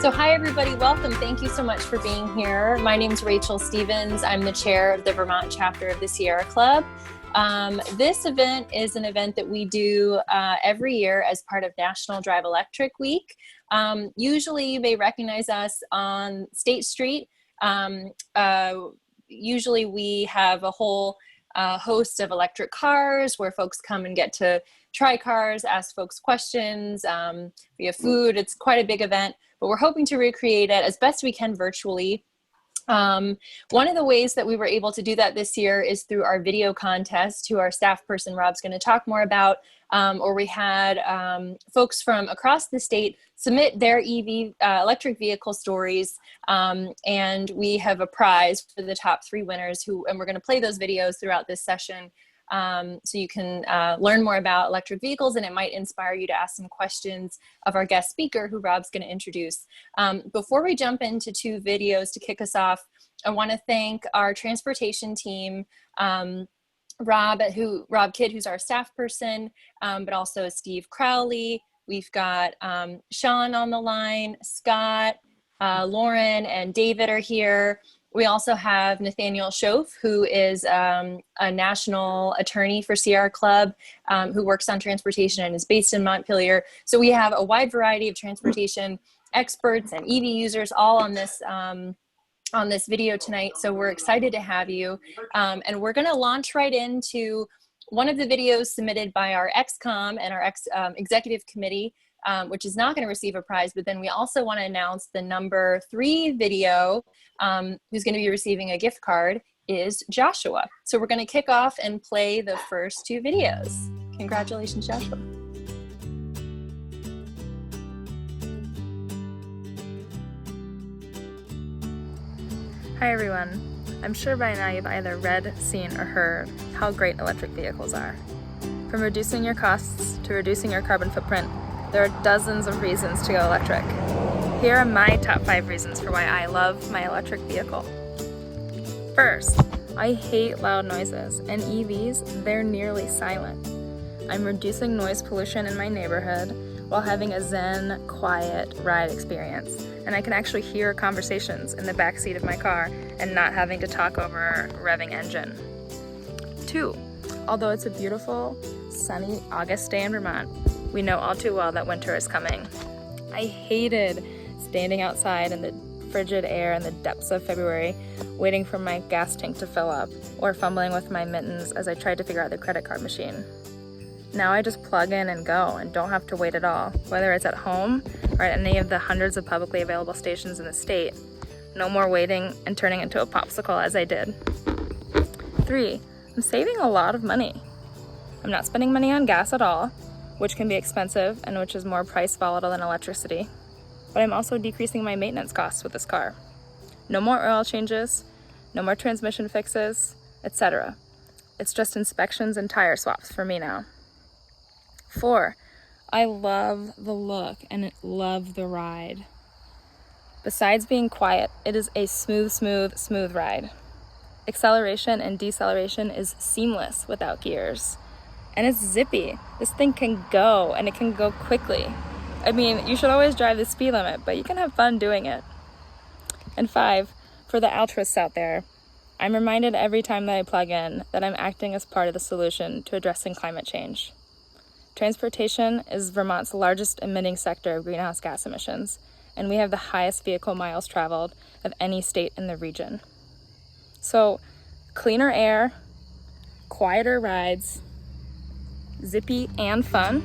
So hi everybody, welcome. Thank you so much for being here. My name is Rachel Stevens. I'm the chair of the Vermont chapter of the Sierra Club. This event is an event that we do every year as part of National Drive Electric Week. Usually you may recognize us on State Street. Usually we have a whole host of electric cars where folks come and get to try cars, ask folks questions. We have food. It's quite a big event, but we're hoping to recreate it as best we can virtually. One of the ways that we were able to do that this year is through our video contest, who our staff person Rob's going to talk more about, or we had folks from across the state submit their EV electric vehicle stories, and we have a prize for the top 3 winners and we're going to play those videos throughout this session. So you can learn more about electric vehicles, and it might inspire you to ask some questions of our guest speaker, who Rob's going to introduce. Before we jump into 2 videos to kick us off, I want to thank our transportation team, Rob Kidd, who's our staff person, but also Steve Crowley. We've got Sean on the line, Scott, Lauren, and David are here. We also have Nathaniel Schoaf, who is a national attorney for Sierra Club, who works on transportation and is based in Montpelier. So we have a wide variety of transportation experts and EV users all on this video tonight. So we're excited to have you. And we're going to launch right into one of the videos submitted by our XCOM and our executive committee, which is not going to receive a prize, but then we also want to announce the number 3 video, who's going to be receiving a gift card, is Joshua. So we're going to kick off and play the first 2 videos. Congratulations, Joshua. Hi everyone. I'm sure by now you've either read, seen, or heard how great electric vehicles are. From reducing your costs to reducing your carbon footprint, there are dozens of reasons to go electric. Here are my top 5 reasons for why I love my electric vehicle. First, I hate loud noises, and EVs, they're nearly silent. I'm reducing noise pollution in my neighborhood while having a zen, quiet ride experience, and I can actually hear conversations in the backseat of my car and not having to talk over a revving engine. 2, although it's a beautiful, sunny August day in Vermont, we know all too well that winter is coming. I hated standing outside in the frigid air in the depths of February, waiting for my gas tank to fill up, or fumbling with my mittens as I tried to figure out the credit card machine. Now I just plug in and go and don't have to wait at all, whether it's at home or at any of the hundreds of publicly available stations in the state. No more waiting and turning into a popsicle as I did. 3, I'm saving a lot of money. I'm not spending money on gas at all, which can be expensive and which is more price volatile than electricity. But I'm also decreasing my maintenance costs with this car. No more oil changes, no more transmission fixes, etc. It's just inspections and tire swaps for me now. 4, I love the look and love the ride. Besides being quiet, it is a smooth ride. Acceleration and deceleration is seamless without gears. And it's zippy. This thing can go, and it can go quickly. I mean, you should always drive the speed limit, but you can have fun doing it. And 5, for the altruists out there, I'm reminded every time that I plug in that I'm acting as part of the solution to addressing climate change. Transportation is Vermont's largest emitting sector of greenhouse gas emissions, and we have the highest vehicle miles traveled of any state in the region. So, cleaner air, quieter rides, zippy and fun,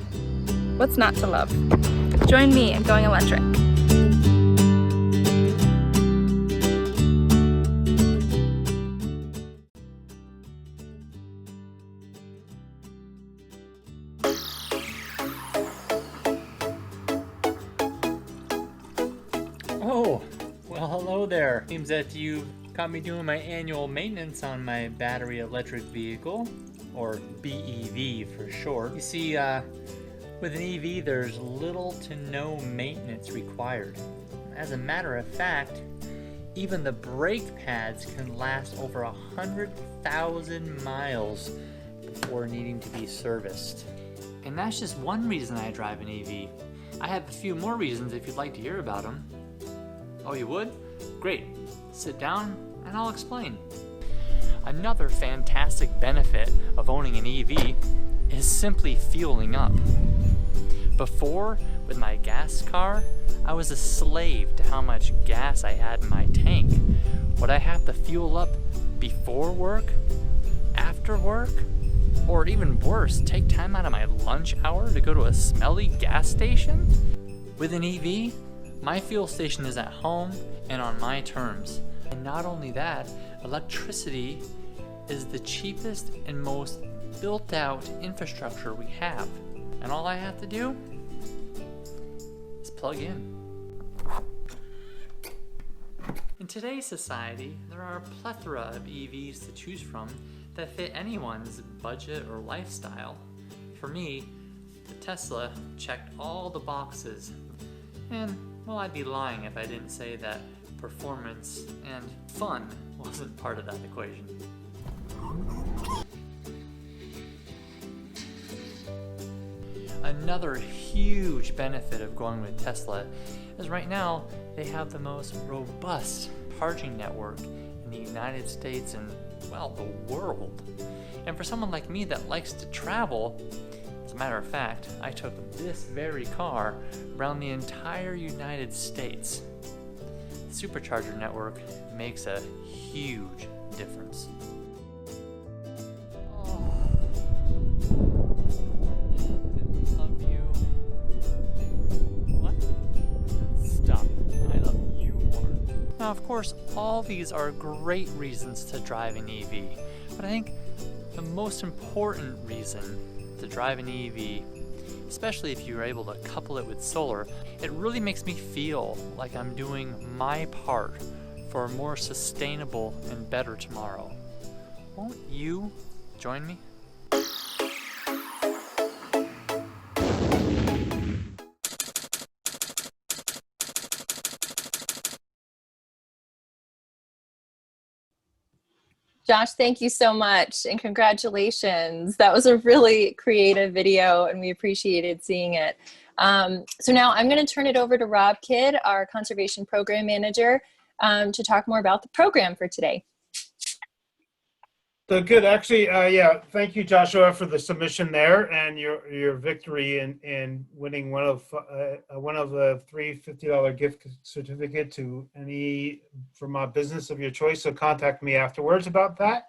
what's not to love? Join me in going electric. Oh, well, hello there. Seems that you got me doing my annual maintenance on my battery electric vehicle, or BEV for short. You see, with an EV, there's little to no maintenance required. As a matter of fact, even the brake pads can last over 100,000 miles before needing to be serviced. And that's just one reason I drive an EV. I have a few more reasons if you'd like to hear about them. Oh, you would? Great. Sit down and I'll explain. Another fantastic benefit of owning an EV is simply fueling up. Before, with my gas car, I was a slave to how much gas I had in my tank. Would I have to fuel up before work, after work, or even worse, take time out of my lunch hour to go to a smelly gas station? With an EV, my fuel station is at home and on my terms. And not only that, electricity is the cheapest and most built out infrastructure we have. And all I have to do is plug in. In today's society, there are a plethora of EVs to choose from that fit anyone's budget or lifestyle. For me, the Tesla checked all the boxes. And, well, I'd be lying if I didn't say that performance and fun wasn't part of that equation. Another huge benefit of going with Tesla is right now they have the most robust charging network in the United States and, well, the world. And for someone like me that likes to travel, as a matter of fact, I took this very car around the entire United States. The Supercharger network makes a huge difference. Now, of course, all these are great reasons to drive an EV, but I think the most important reason to drive an EV, especially if you're able to couple it with solar, it really makes me feel like I'm doing my part for a more sustainable and better tomorrow. Won't you join me? Josh, thank you so much and congratulations. That was a really creative video and we appreciated seeing it. So now I'm going to turn it over to Rob Kidd, our Conservation Program Manager, to talk more about the program for today. So good. Actually, yeah, thank you, Joshua, for the submission there and your victory in winning one of the three $50 gift certificate to any Vermont business of your choice. So contact me afterwards about that.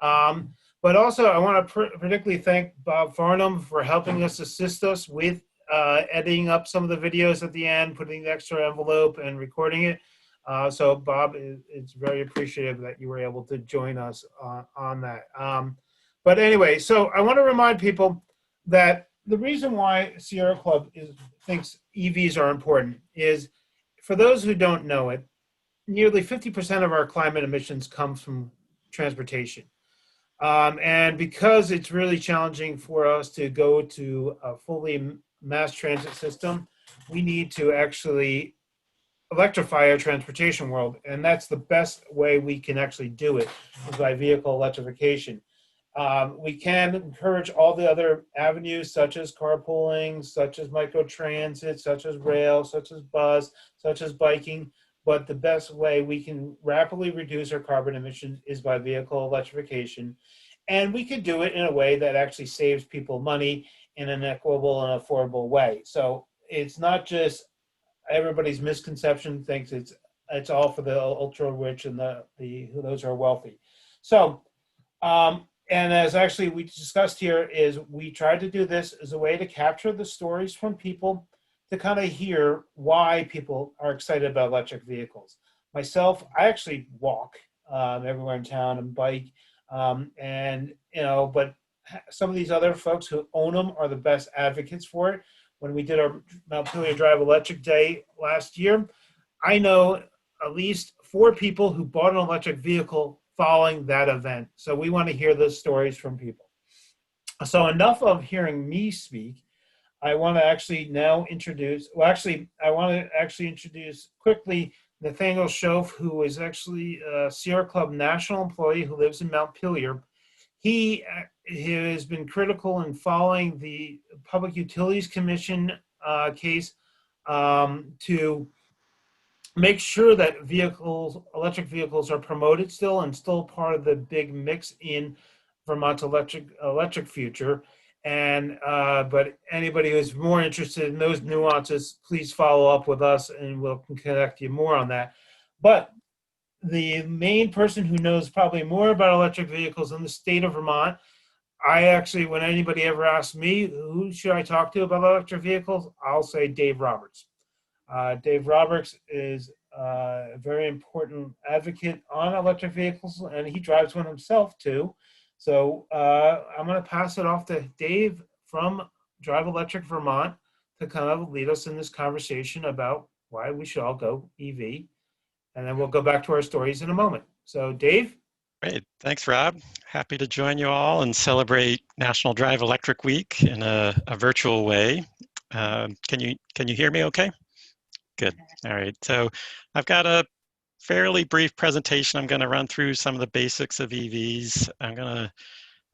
But also, I want to particularly thank Bob Farnham for helping us assist us with editing up some of the videos at the end, putting the extra envelope and recording it. So Bob, it's very appreciative that you were able to join us on that. But anyway, so I want to remind people that the reason why Sierra Club thinks EVs are important is, for those who don't know it, nearly 50% of our climate emissions comes from transportation. And because it's really challenging for us to go to a fully mass transit system, we need to actually electrify our transportation world, and that's the best way we can actually do it, is by vehicle electrification. We can encourage all the other avenues, such as carpooling, such as microtransit, such as rail, such as bus, such as biking, but the best way we can rapidly reduce our carbon emissions is by vehicle electrification. And we could do it in a way that actually saves people money in an equitable and affordable way. So it's not just everybody's misconception thinks it's all for the ultra rich and those who are wealthy. So, and as actually we discussed here, is we tried to do this as a way to capture the stories from people to kind of hear why people are excited about electric vehicles. Myself, I actually walk everywhere in town and bike, and but some of these other folks who own them are the best advocates for it. When we did our Montpelier Drive Electric Day last year, I know at least 4 people who bought an electric vehicle following that event. So we want to hear those stories from people. So enough of hearing me speak. I want to actually now introduce, I want to actually introduce quickly Nathaniel Schoaf, who is actually a Sierra Club national employee who lives in Montpelier. He has been critical in following the Public Utilities Commission case to make sure that electric vehicles are promoted still and still part of the big mix in Vermont's electric future. And but anybody who's more interested in those nuances, please follow up with us and we'll connect you more on that. But the main person who knows probably more about electric vehicles in the state of Vermont, I actually, when anybody ever asks me, who should I talk to about electric vehicles, I'll say Dave Roberts. Dave Roberts is a very important advocate on electric vehicles, and he drives one himself too. So I'm going to pass it off to Dave from Drive Electric Vermont to kind of lead us in this conversation about why we should all go EV. And then we'll go back to our stories in a moment. So Dave? Great. Thanks, Rob. Happy to join you all and celebrate National Drive Electric Week in a virtual way. Can you hear me okay? Good. All right. So I've got a fairly brief presentation. I'm going to run through some of the basics of EVs. I'm going to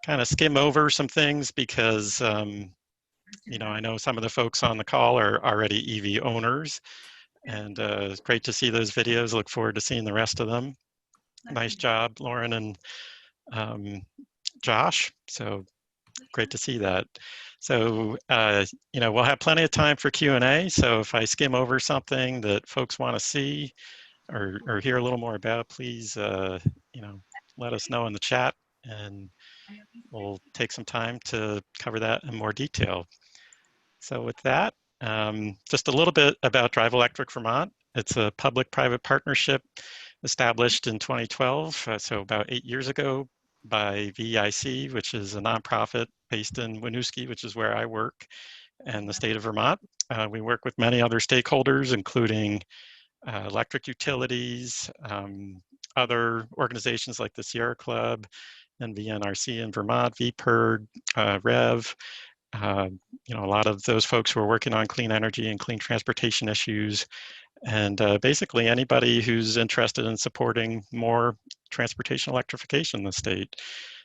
kind of skim over some things because, you know, I know some of the folks on the call are already EV owners, and it's great to see those videos. Look forward to seeing the rest of them. Nice job, Lauren and Josh. So great to see that. So, you know, we'll have plenty of time for Q&A. So if I skim over something that folks want to see or hear a little more about, please, you know, let us know in the chat and we'll take some time to cover that in more detail. So with that, just a little bit about Drive Electric Vermont. It's a public-private partnership established in 2012, so about 8 years ago by VEIC, which is a nonprofit based in Winooski, which is where I work, and the state of Vermont. We work with many other stakeholders, including electric utilities, other organizations like the Sierra Club and VNRC in Vermont, VPIRD, REV, you know, a lot of those folks who are working on clean energy and clean transportation issues, and basically anybody who's interested in supporting more transportation electrification in the state.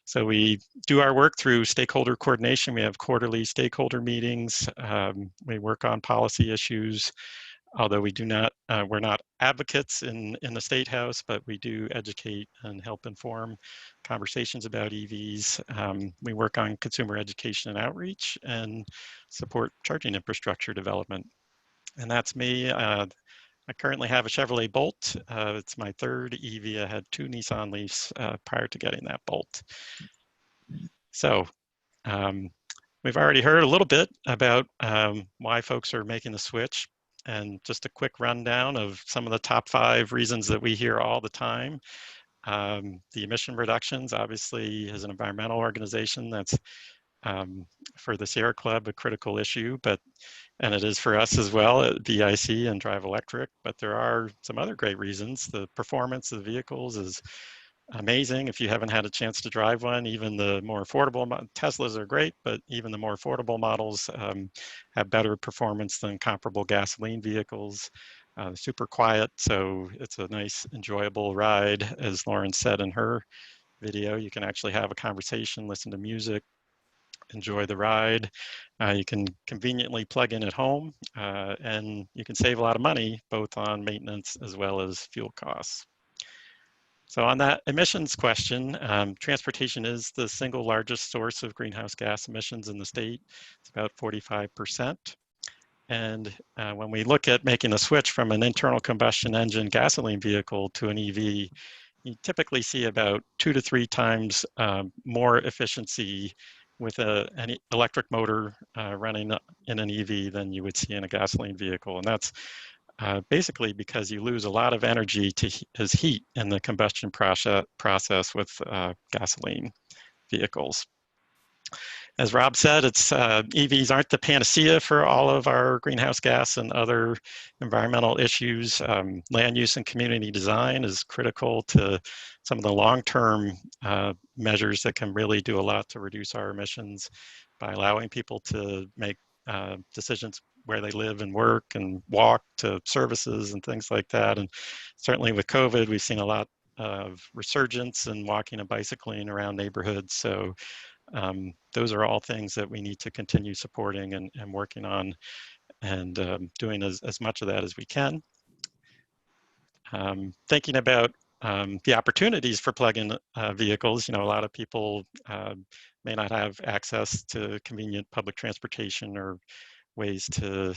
So we do our work through stakeholder coordination. We have quarterly stakeholder meetings. We work on policy issues, although we do not, we're not advocates in the State House, but we do educate and help inform conversations about EVs. We work on consumer education and outreach and support charging infrastructure development. And that's me. I currently have a Chevrolet Bolt. It's my third EV. I had 2 Nissan Leafs prior to getting that Bolt. So we've already heard a little bit about why folks are making the switch, and just a quick rundown of some of the top 5 reasons that we hear all the time. The emission reductions, obviously, as an environmental organization, that's for the Sierra Club a critical issue, and it is for us as well at VIC and Drive Electric, but there are some other great reasons. The performance of the vehicles is amazing. If you haven't had a chance to drive one, even the more affordable Teslas are great, but even the more affordable models have better performance than comparable gasoline vehicles. Super quiet, so it's a nice, enjoyable ride. As Lauren said in her video, you can actually have a conversation, listen to music, enjoy the ride. You can conveniently plug in at home, and you can save a lot of money, both on maintenance as well as fuel costs. So on that emissions question, transportation is the single largest source of greenhouse gas emissions in the state. It's about 45%. And when we look at making the switch from an internal combustion engine gasoline vehicle to an EV, you typically see about 2 to 3 times more efficiency with an electric motor running in an EV than you would see in a gasoline vehicle. And that's basically because you lose a lot of energy as heat in the combustion process with gasoline vehicles. As Rob said, EVs aren't the panacea for all of our greenhouse gas and other environmental issues. Land use and community design is critical to some of the long-term measures that can really do a lot to reduce our emissions by allowing people to make decisions where they live and work and walk to services and things like that. And certainly with COVID, we've seen a lot of resurgence in walking and bicycling around neighborhoods. So those are all things that we need to continue supporting and working on, and doing as much of that as we can. Thinking about the opportunities for plug-in vehicles, a lot of people may not have access to convenient public transportation or ways to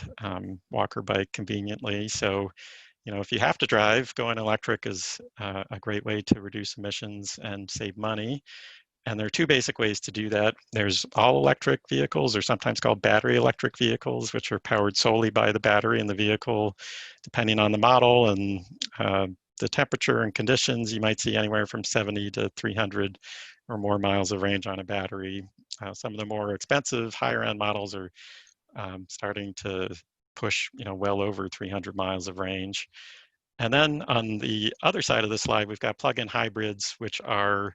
walk or bike conveniently. So, if you have to drive, going electric is a great way to reduce emissions and save money. And there are two basic ways to do that. There's all electric vehicles, or sometimes called battery electric vehicles, which are powered solely by the battery in the vehicle. Depending on the model and the temperature and conditions, you might see anywhere from 70 to 300 or more miles of range on a battery. Some of the more expensive, higher end models are starting to push, well over 300 miles of range. And then on the other side of the slide, we've got plug-in hybrids, which are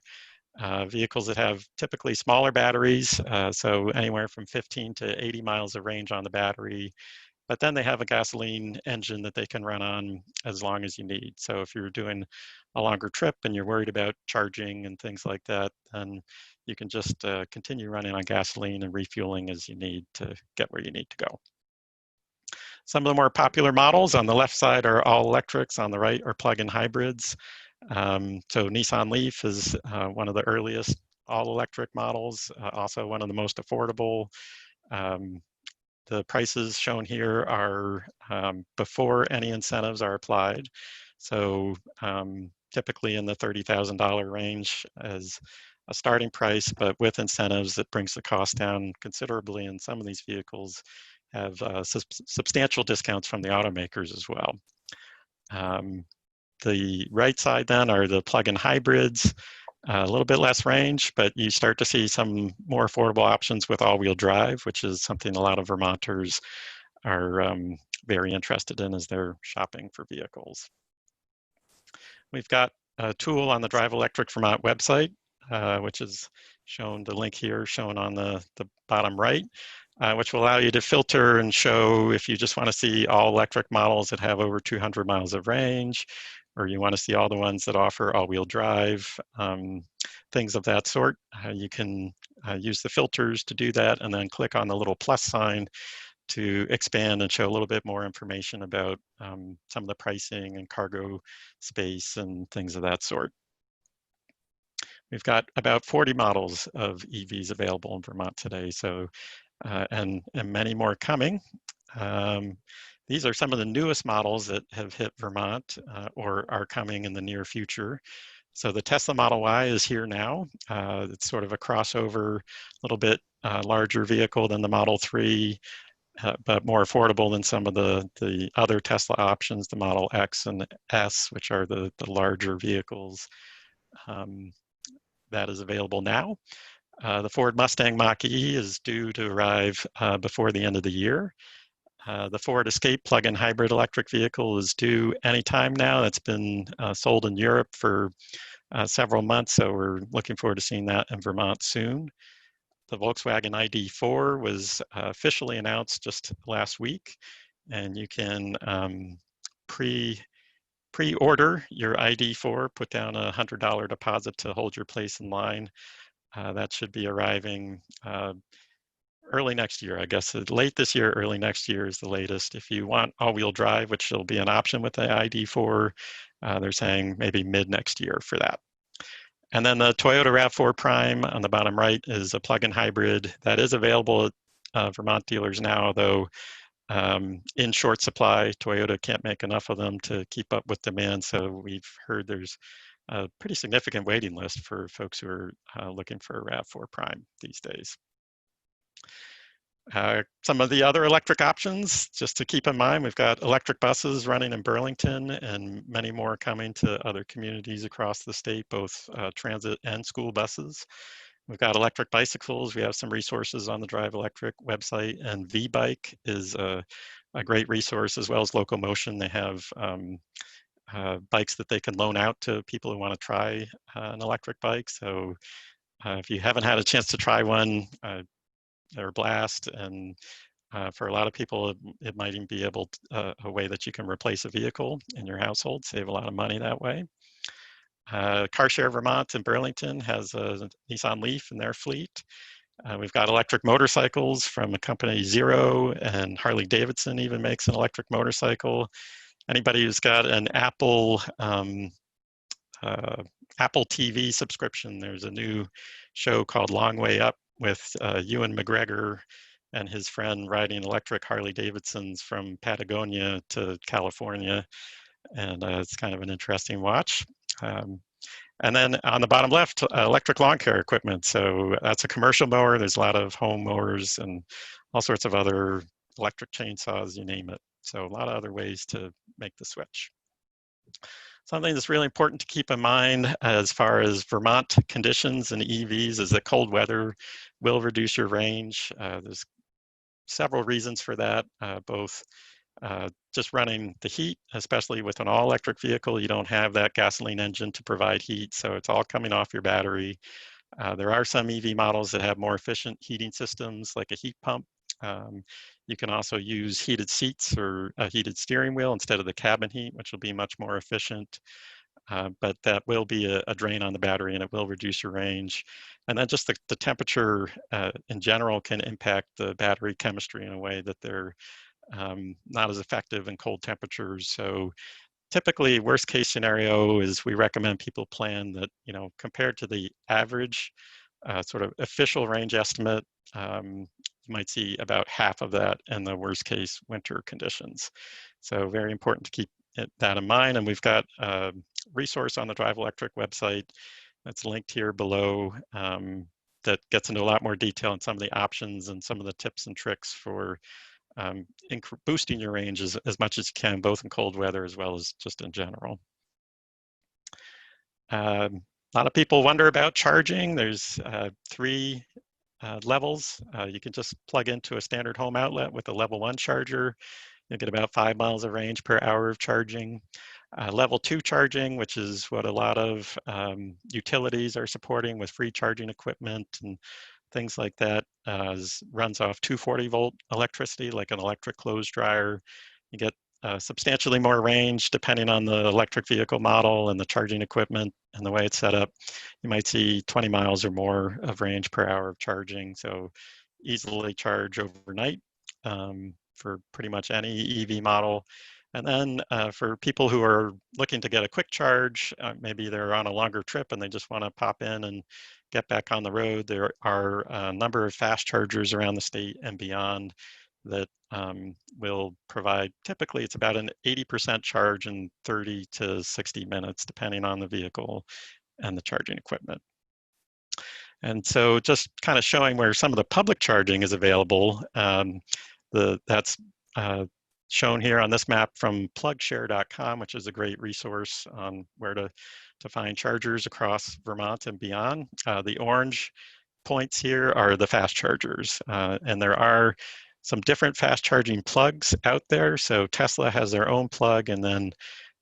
vehicles that have typically smaller batteries, so anywhere from 15 to 80 miles of range on the battery, but then they have a gasoline engine that they can run on as long as you need. So if you're doing a longer trip and you're worried about charging and things like that, then you can just continue running on gasoline and refueling as you need to get where you need to go. Some of the more popular models on the left side are all electrics, on the right are plug-in hybrids. So Nissan Leaf is one of the earliest all-electric models, also one of the most affordable. The prices shown here are before any incentives are applied. So typically in the $30,000 range as a starting price, but with incentives, it brings the cost down considerably, and some of these vehicles have substantial discounts from the automakers as well. The right side then are the plug-in hybrids, a little bit less range, but you start to see some more affordable options with all-wheel drive, which is something a lot of Vermonters are very interested in as they're shopping for vehicles. We've got a tool on the Drive Electric Vermont website, which is shown, the link here shown on the bottom right, which will allow you to filter and show if you just want to see all electric models that have over 200 miles of range, or you want to see all the ones that offer all-wheel drive, things of that sort. You can use the filters to do that, and then click on the little plus sign to expand and show a little bit more information about some of the pricing and cargo space and things of that sort. We've got about 40 models of EVs available in Vermont today, so and many more coming. These are some of the newest models that have hit Vermont or are coming in the near future. So the Tesla Model Y is here now. It's sort of a crossover, a little bit larger vehicle than the Model 3, but more affordable than some of the other Tesla options, the Model X and S, which are the larger vehicles that is available now. The Ford Mustang Mach-E is due to arrive before the end of the year. The Ford Escape plug-in hybrid electric vehicle is due anytime now. That's been sold in Europe for several months, so we're looking forward to seeing that in Vermont soon. The Volkswagen ID4 was officially announced just last week, and you can pre-order your ID4, put down a $100 deposit to hold your place in line. That should be arriving early next year, I guess. Late this year, early next year is the latest. If you want all-wheel drive, which will be an option with the ID4, they're saying maybe mid next year for that. And then the Toyota RAV4 Prime on the bottom right is a plug-in hybrid that is available at Vermont dealers now, though in short supply. Toyota can't make enough of them to keep up with demand, so we've heard there's a pretty significant waiting list for folks who are looking for a RAV4 Prime these days. Some of the other electric options, just to keep in mind, we've got electric buses running in Burlington and many more coming to other communities across the state, both transit and school buses. We've got electric bicycles. We have some resources on the Drive Electric website, and V-Bike is a great resource, as well as Locomotion. They have bikes that they can loan out to people who want to try an electric bike. So if you haven't had a chance to try one, they're a blast, and for a lot of people, it might even be a way that you can replace a vehicle in your household, save a lot of money that way. CarShare Vermont in Burlington has a Nissan Leaf in their fleet. We've got electric motorcycles from a company Zero, and Harley Davidson even makes an electric motorcycle. anybody who's got an Apple Apple TV subscription, there's a new show called Long Way Up with Ewan McGregor and his friend riding electric Harley Davidsons from Patagonia to California. And it's kind of an interesting watch. And then on the bottom left, electric lawn care equipment. So that's a commercial mower. There's a lot of home mowers and all sorts of other electric chainsaws, you name it. So a lot of other ways to make the switch. Something that's really important to keep in mind as far as Vermont conditions and EVs is that cold weather will reduce your range. There's several reasons for that, both just running the heat, especially with an all-electric vehicle, you don't have that gasoline engine to provide heat, so it's all coming off your battery. There are some EV models that have more efficient heating systems, like a heat pump. You can also use heated seats or a heated steering wheel instead of the cabin heat, which will be much more efficient. But that will be a drain on the battery and it will reduce your range. And then just the temperature in general can impact the battery chemistry in a way that they're not as effective in cold temperatures. So typically, worst case scenario is we recommend people plan that, compared to the average sort of official range estimate, you might see about half of that in the worst case winter conditions. So very important to keep that in mind. And we've got a resource on the Drive Electric website that's linked here below that gets into a lot more detail on some of the options and some of the tips and tricks for boosting your range as much as you can, both in cold weather as well as just in general. A lot of people wonder about charging. There's 3 levels. You can just plug into a standard home outlet with a level 1 charger. You'll get about 5 miles of range per hour of charging. Level 2 charging, which is what a lot of utilities are supporting with free charging equipment and things like that, runs off 240-volt electricity, like an electric clothes dryer. You get substantially more range depending on the electric vehicle model and the charging equipment and the way it's set up. You might see 20 miles or more of range per hour of charging, so easily charge overnight for pretty much any EV model. And then for people who are looking to get a quick charge, maybe they're on a longer trip and they just want to pop in and get back on the road, there are a number of fast chargers around the state and beyond that will provide, typically it's about an 80% charge in 30 to 60 minutes, depending on the vehicle and the charging equipment. And so just kind of showing where some of the public charging is available, that's shown here on this map from plugshare.com, which is a great resource on where to find chargers across Vermont and beyond. The orange points here are the fast chargers, and there are some different fast charging plugs out there. So Tesla has their own plug, and then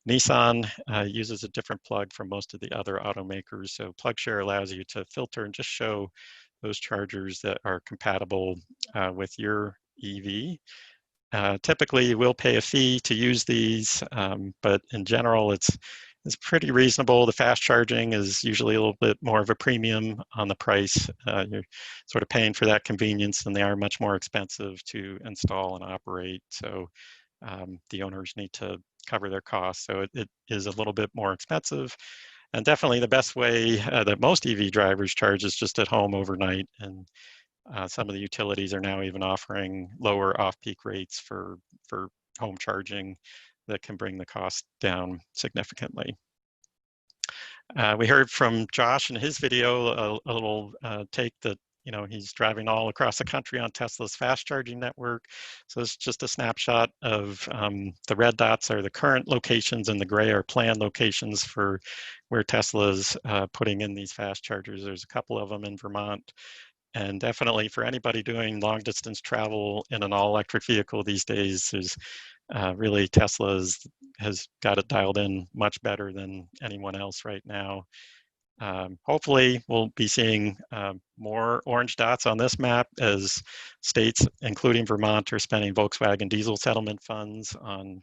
Nissan uses a different plug from most of the other automakers. So PlugShare allows you to filter and just show those chargers that are compatible with your EV. Typically, you will pay a fee to use these, but in general, it's pretty reasonable. The fast charging is usually a little bit more of a premium on the price. You're sort of paying for that convenience, and they are much more expensive to install and operate. So the owners need to cover their costs. So it is a little bit more expensive. And definitely the best way that most EV drivers charge is just at home overnight. And some of the utilities are now even offering lower off-peak rates for home charging that can bring the cost down significantly. We heard from Josh in his video a little take that he's driving all across the country on Tesla's fast charging network. So it's just a snapshot of the red dots are the current locations and the gray are planned locations for where Tesla's putting in these fast chargers. There's a couple of them in Vermont. And definitely for anybody doing long distance travel in an all electric vehicle these days, there's really Tesla has got it dialed in much better than anyone else right now. Hopefully we'll be seeing more orange dots on this map as states, including Vermont, are spending Volkswagen diesel settlement funds on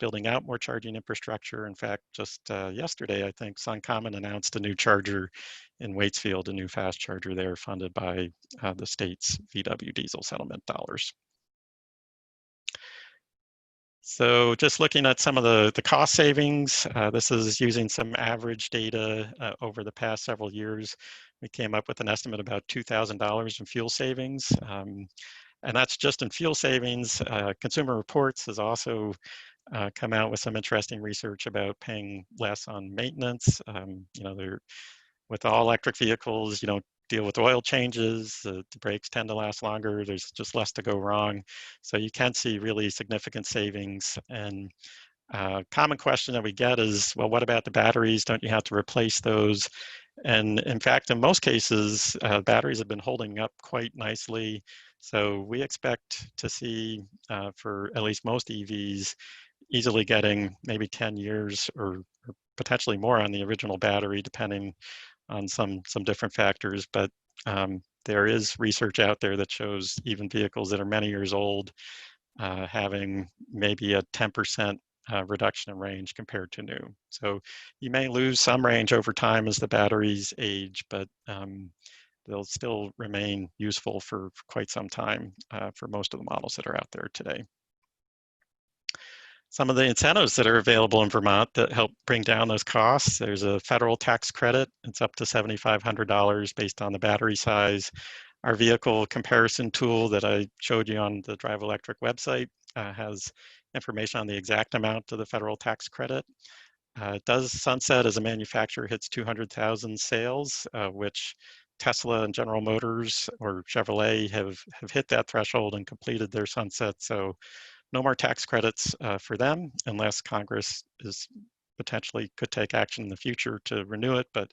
building out more charging infrastructure. In fact, just yesterday, I think Suncommon announced a new charger in Waitsfield, a new fast charger there funded by the state's VW diesel settlement dollars. So just looking at some of the cost savings, this is using some average data over the past several years. We came up with an estimate about $2,000 in fuel savings. And that's just in fuel savings. Consumer Reports has also come out with some interesting research about paying less on maintenance. You know, with all electric vehicles, you don't deal with oil changes, the brakes tend to last longer, there's just less to go wrong. So you can see really significant savings. And common question that we get is, well, what about the batteries? Don't you have to replace those? And in fact, in most cases, batteries have been holding up quite nicely. So we expect to see, for at least most EVs, easily getting maybe 10 years or potentially more on the original battery, depending on some different factors. But there is research out there that shows even vehicles that are many years old having maybe a 10% reduction in range compared to new. So you may lose some range over time as the batteries age, but they'll still remain useful for quite some time for most of the models that are out there today. Some of the incentives that are available in Vermont that help bring down those costs, there's a federal tax credit. It's up to $7,500 based on the battery size. Our vehicle comparison tool that I showed you on the Drive Electric website has information on the exact amount of the federal tax credit. It does sunset as a manufacturer hits 200,000 sales, which Tesla and General Motors or Chevrolet have hit that threshold and completed their sunset. So no more tax credits for them unless Congress is potentially could take action in the future to renew it. But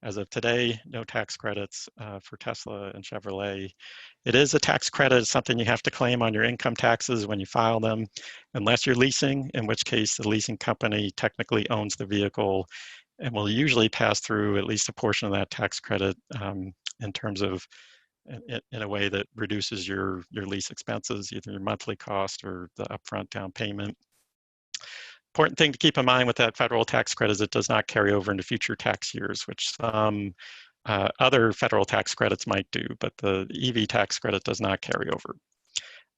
as of today, no tax credits for Tesla and Chevrolet. It is a tax credit, it's something you have to claim on your income taxes when you file them, unless you're leasing, in which case the leasing company technically owns the vehicle and will usually pass through at least a portion of that tax credit in terms of in a way that reduces your lease expenses, either your monthly cost or the upfront down payment. Important thing to keep in mind with that federal tax credit is it does not carry over into future tax years, which some other federal tax credits might do, but the EV tax credit does not carry over.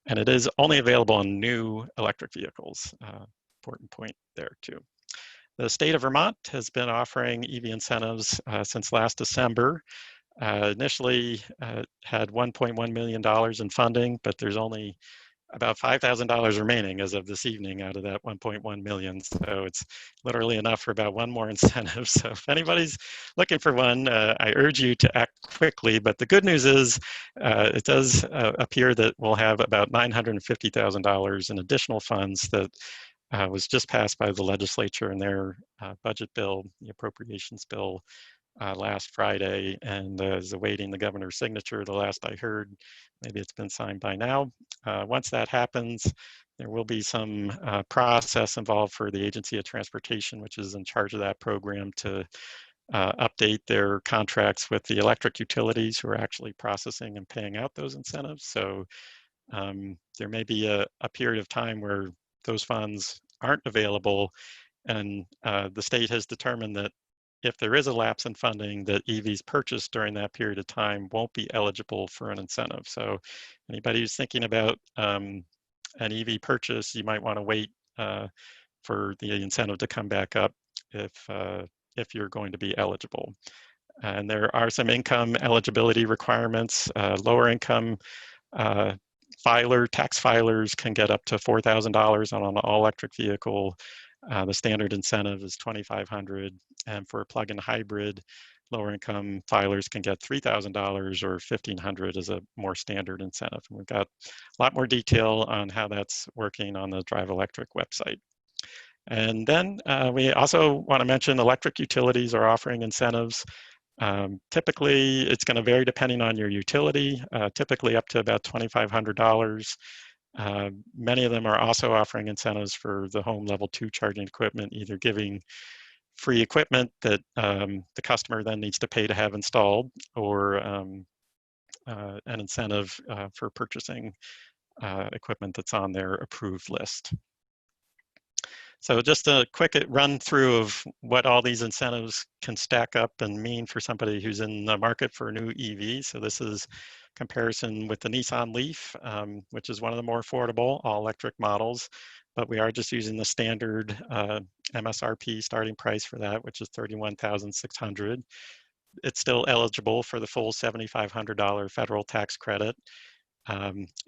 And it is only available on new electric vehicles. Important point there too. The state of Vermont has been offering EV incentives since last December. Initially had $1.1 million in funding, but there's only about $5,000 remaining as of this evening out of that 1.1 million. So it's literally enough for about one more incentive. So if anybody's looking for one, I urge you to act quickly. But the good news is it does appear that we'll have about $950,000 in additional funds that was just passed by the legislature in their budget bill, the appropriations bill, last Friday, and is awaiting the governor's signature. The last I heard, maybe it's been signed by now. Once that happens, there will be some process involved for the Agency of Transportation, which is in charge of that program, to update their contracts with the electric utilities who are actually processing and paying out those incentives. So there may be a period of time where those funds aren't available, and the state has determined that if there is a lapse in funding, that EVs purchased during that period of time won't be eligible for an incentive. So anybody who's thinking about an EV purchase, you might want to wait for the incentive to come back up if you're going to be eligible. And there are some income eligibility requirements. Lower income tax filers can get up to $4,000 on an all-electric vehicle. The standard incentive is $2,500, and for a plug-in hybrid, lower income filers can get $3,000 or $1,500 as a more standard incentive. And we've got a lot more detail on how that's working on the Drive Electric website. And then we also want to mention electric utilities are offering incentives. Typically, it's going to vary depending on your utility, typically up to about $2,500. Many of them are also offering incentives for the home level 2 charging equipment, either giving free equipment that the customer then needs to pay to have installed, or an incentive for purchasing equipment that's on their approved list. So just a quick run through of what all these incentives can stack up and mean for somebody who's in the market for a new EV. So this is comparison with the Nissan Leaf, which is one of the more affordable all-electric models. but we are just using the standard MSRP starting price for that, which is $31,600. It's still eligible for the full $7,500 federal tax credit.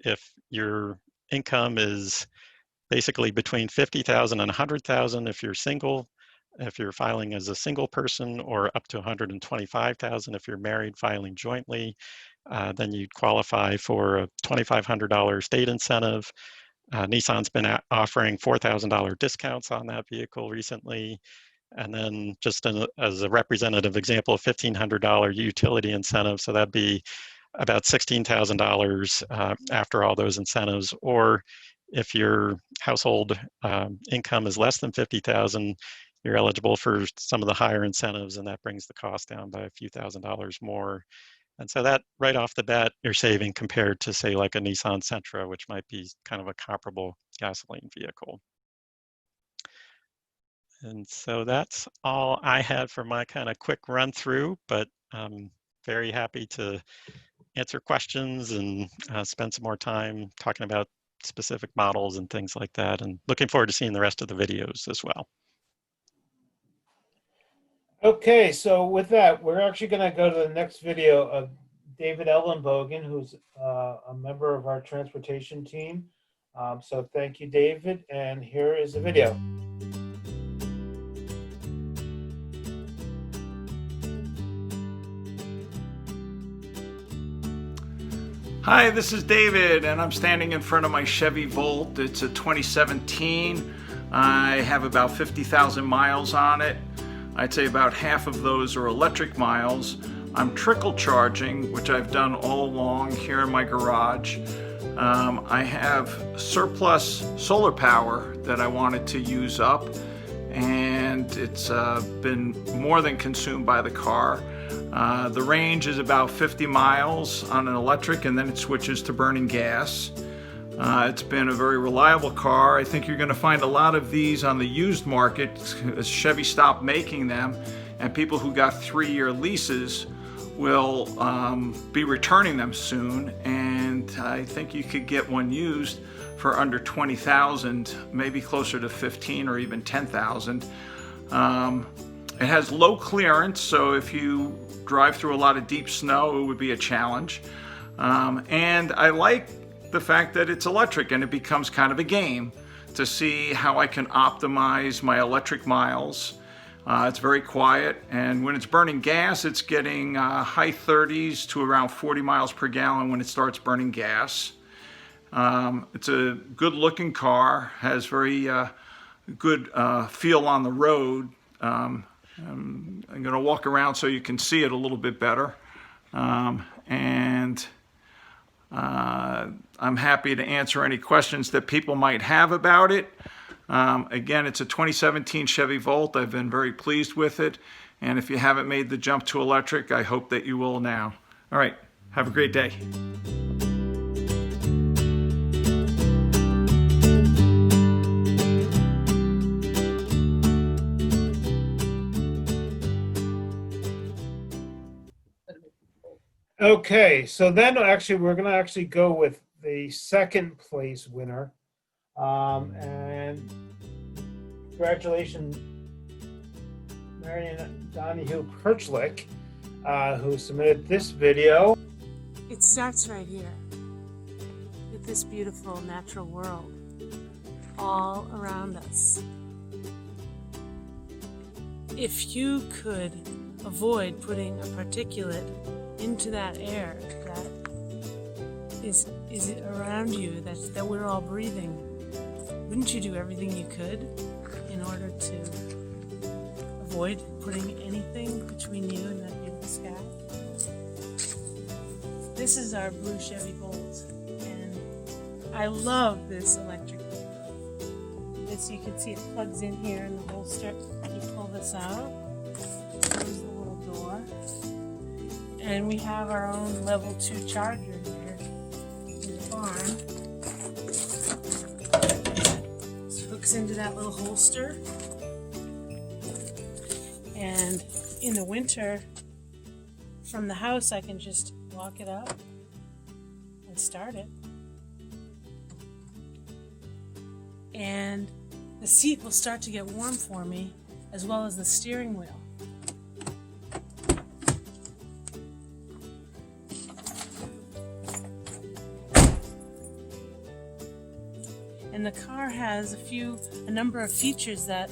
If your income is basically between 50,000 and 100,000 if you're single, if you're filing as a single person, or up to 125,000 if you're married filing jointly, then you'd qualify for a $2,500 state incentive. Nissan's been offering $4,000 discounts on that vehicle recently. And then just as a representative example, a $1,500 utility incentive. So that'd be about $16,000 after all those incentives. Or if your household income is less than 50,000, you're eligible for some of the higher incentives, and that brings the cost down by a few $1,000s more. And so that right off the bat, you're saving compared to, say, like a Nissan Sentra, which might be kind of a comparable gasoline vehicle. And so that's all I had for my kind of quick run through, but I'm very happy to answer questions and spend some more time talking about specific models and things like that, and looking forward to seeing the rest of the videos as well. Okay, so with that, we're actually going to go to the next video of David Ellenbogen, who's a member of our transportation team. So thank you, David, and here is the video. Hi, this is David, and I'm standing in front of my Chevy Volt. It's a 2017. I have about 50,000 miles on it. I'd say about half of those are electric miles. I'm trickle charging, which I've done all along here in my garage. I have surplus solar power that I wanted to use up, and it's been more than consumed by the car. The range is about 50 miles on an electric, and then it switches to burning gas. It's been a very reliable car. I think you're going to find a lot of these on the used market as Chevy stopped making them, and people who got 3-year leases will be returning them soon, and I think you could get one used for under 20,000, maybe closer to 15 or even 10,000. It has low clearance, so if you drive through a lot of deep snow, it would be a challenge. And I like the fact that it's electric, and it becomes kind of a game to see how I can optimize my electric miles. It's very quiet, and when it's burning gas, it's getting high 30s to around 40 miles per gallon when it starts burning gas. It's a good looking car, has very good feel on the road. I'm going to walk around so you can see it a little bit better. And I'm happy to answer any questions that people might have about it. Again, it's a 2017 Chevy Volt. I've been very pleased with it. And if you haven't made the jump to electric, I hope that you will now. All right, have a great day. Okay, so then actually we're going to go with the second place winner. And congratulations, Marion Donahue Perchlick, who submitted this video. It starts right here with this beautiful natural world all around us. If you could avoid putting a particulate into that air that is around you, that we're all breathing, wouldn't you do everything you could in order to avoid putting anything between you and that beautiful sky? This is our blue Chevy Volt, and I love this electric vehicle. This, you can see it plugs in here in the holster. You pull this out, close the little door, and we have our own level 2 charger here in the barn. This hooks into that little holster, and in the winter from the house I can just lock it up and start it. and the seat will start to get warm for me, as well as the steering wheel. And the car has a number of features that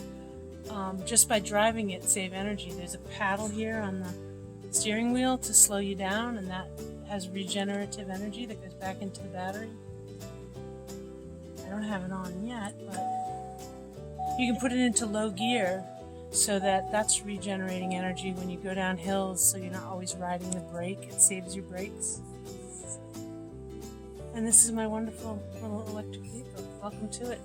just by driving it save energy. There's a paddle here on the steering wheel to slow you down, and that has regenerative energy that goes back into the battery. I don't have it on yet, but you can put it into low gear so that that's regenerating energy when you go down hills, so you're not always riding the brake. It saves your brakes. And this is my wonderful little electric vehicle. Welcome to it.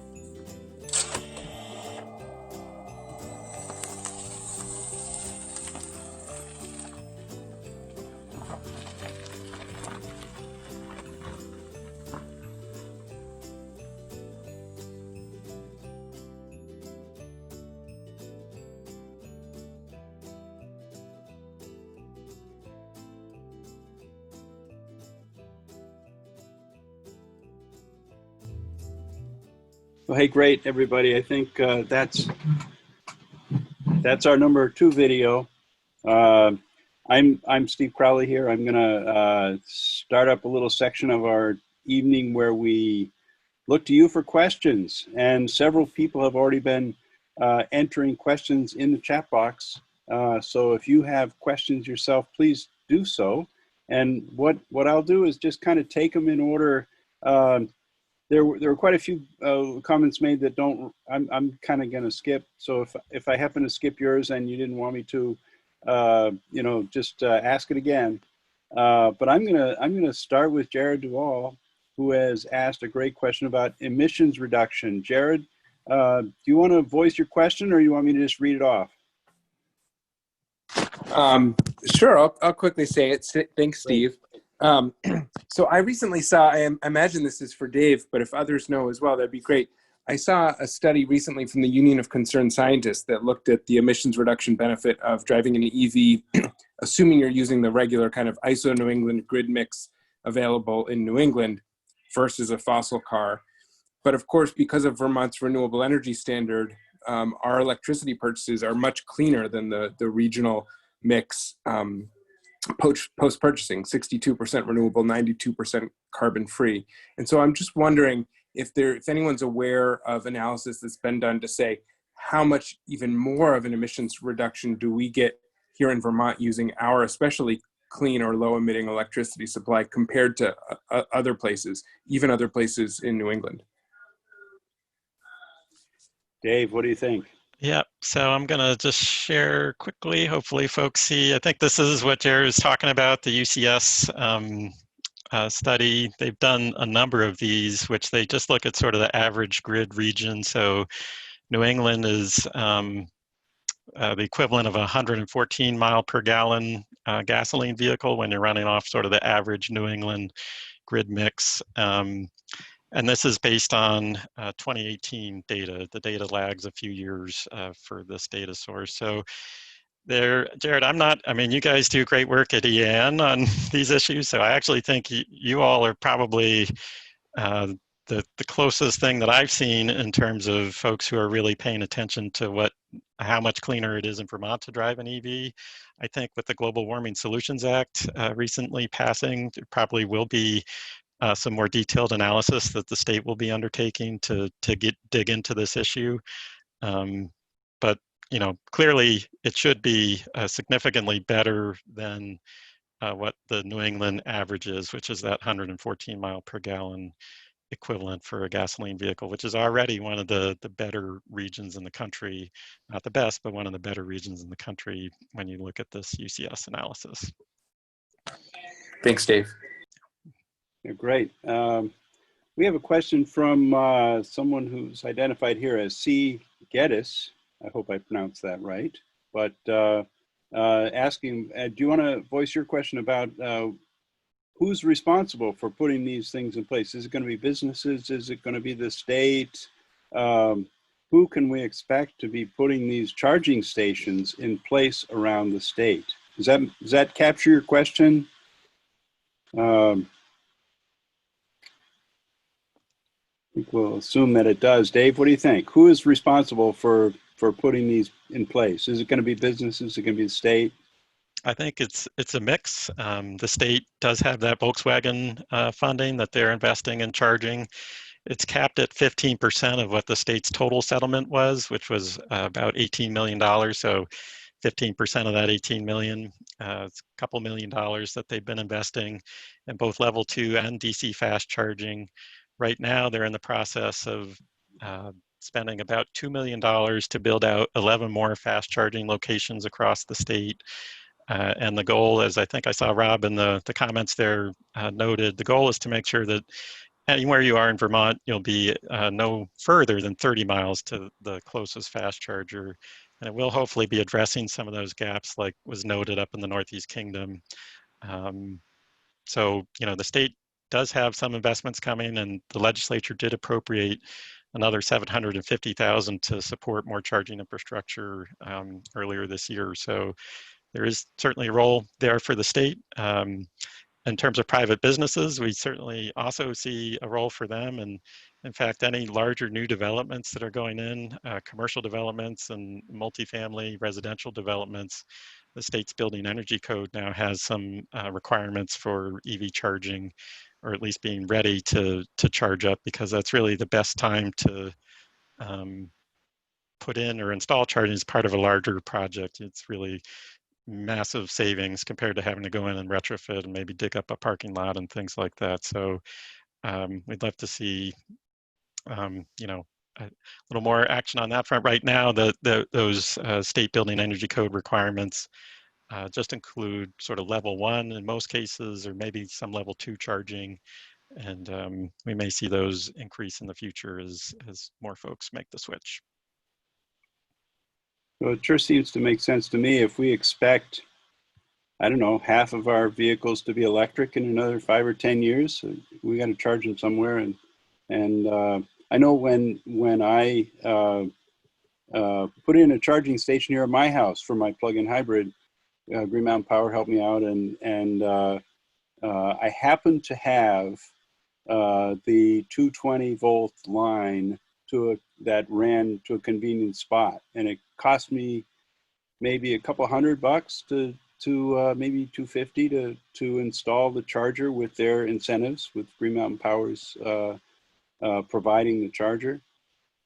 Well, hey, great, everybody. I think that's our number 2 video. I'm Steve Crowley here. I'm gonna start up a little section of our evening where we look to you for questions, and several people have already been entering questions in the chat box. So if you have questions yourself, please do so. And what I'll do is just kind of take them in order. There were quite a few comments made that I'm kind of going to skip. So if I happen to skip yours and you didn't want me to, just ask it again. But I'm gonna start with Jared Duval, who has asked a great question about emissions reduction. Jared, do you want to voice your question, or you want me to just read it off? Sure, I'll quickly say it. Thanks, Steve. So I recently saw, I imagine this is for Dave, but if others know as well, that'd be great. I saw a study recently from the Union of Concerned Scientists that looked at the emissions reduction benefit of driving an EV, assuming you're using the regular kind of ISO New England grid mix available in New England versus a fossil car. But of course, because of Vermont's renewable energy standard, our electricity purchases are much cleaner than the regional mix post-purchasing, 62% renewable, 92% carbon-free. And so I'm just wondering if anyone's aware of analysis that's been done to say how much even more of an emissions reduction do we get here in Vermont using our especially clean or low-emitting electricity supply compared to other places, even other places in New England. Dave, what do you think? Yeah, so I'm going to just share quickly. Hopefully folks see, I think this is what Jared was talking about, the UCS study. They've done a number of these, which they just look at sort of the average grid region. So New England is the equivalent of a 114 mile per gallon gasoline vehicle when you're running off sort of the average New England grid mix. And this is based on 2018 data. The data lags a few years for this data source. So there, Jared, you guys do great work at EAN on these issues. So I actually think you all are probably the closest thing that I've seen in terms of folks who are really paying attention to how much cleaner it is in Vermont to drive an EV. I think with the Global Warming Solutions Act recently passing, there probably will be some more detailed analysis that the state will be undertaking to dig into this issue. But clearly it should be significantly better than what the New England average is, which is that 114 mile per gallon equivalent for a gasoline vehicle, which is already one of the better regions in the country, not the best, but one of the better regions in the country when you look at this UCS analysis. Thanks, Dave. Yeah, great. We have a question from someone who's identified here as C. Geddes. I hope I pronounced that right. But asking, do you want to voice your question about who's responsible for putting these things in place? Is it going to be businesses? Is it going to be the state? Who can we expect to be putting these charging stations in place around the state? Does that capture your question? think we'll assume that it does. Dave, what do you think? Who is responsible for putting these in place? Is it going to be businesses? Is it going to be the state? I think it's a mix. The state does have that Volkswagen funding that they're investing in charging. It's capped at 15% of what the state's total settlement was, which was about $18 million. So 15% of that 18 million, it's a couple $1 million that they've been investing in both level 2 and DC fast charging. Right now, they're in the process of spending about $2 million to build out 11 more fast charging locations across the state. And the goal, as I think I saw Rob in the comments there noted, the goal is to make sure that anywhere you are in Vermont, you'll be no further than 30 miles to the closest fast charger. And it will hopefully be addressing some of those gaps like was noted up in the Northeast Kingdom. So, the state does have some investments coming, and the legislature did appropriate another $750,000 to support more charging infrastructure earlier this year. So there is certainly a role there for the state. In terms of private businesses, we certainly also see a role for them. And in fact, any larger new developments that are going in, commercial developments and multifamily residential developments, the state's building energy code now has some requirements for EV charging, or at least being ready to charge up, because that's really the best time to put in or install charging as part of a larger project. It's really massive savings compared to having to go in and retrofit and maybe dig up a parking lot and things like that. So we'd love to see, a little more action on that front. Right now, those state building energy code requirements just include sort of level 1 in most cases, or maybe some level 2 charging. And we may see those increase in the future as more folks make the switch. Well, it sure seems to make sense to me. If we expect, I don't know, half of our vehicles to be electric in another 5 or 10 years, we got to charge them somewhere. And I know when I put in a charging station here at my house for my plug-in hybrid, Green Mountain Power helped me out, and I happened to have the 220 volt line that ran to a convenient spot, and it cost me maybe a couple $100 to maybe $250 to install the charger with their incentives, with Green Mountain Power's providing the charger.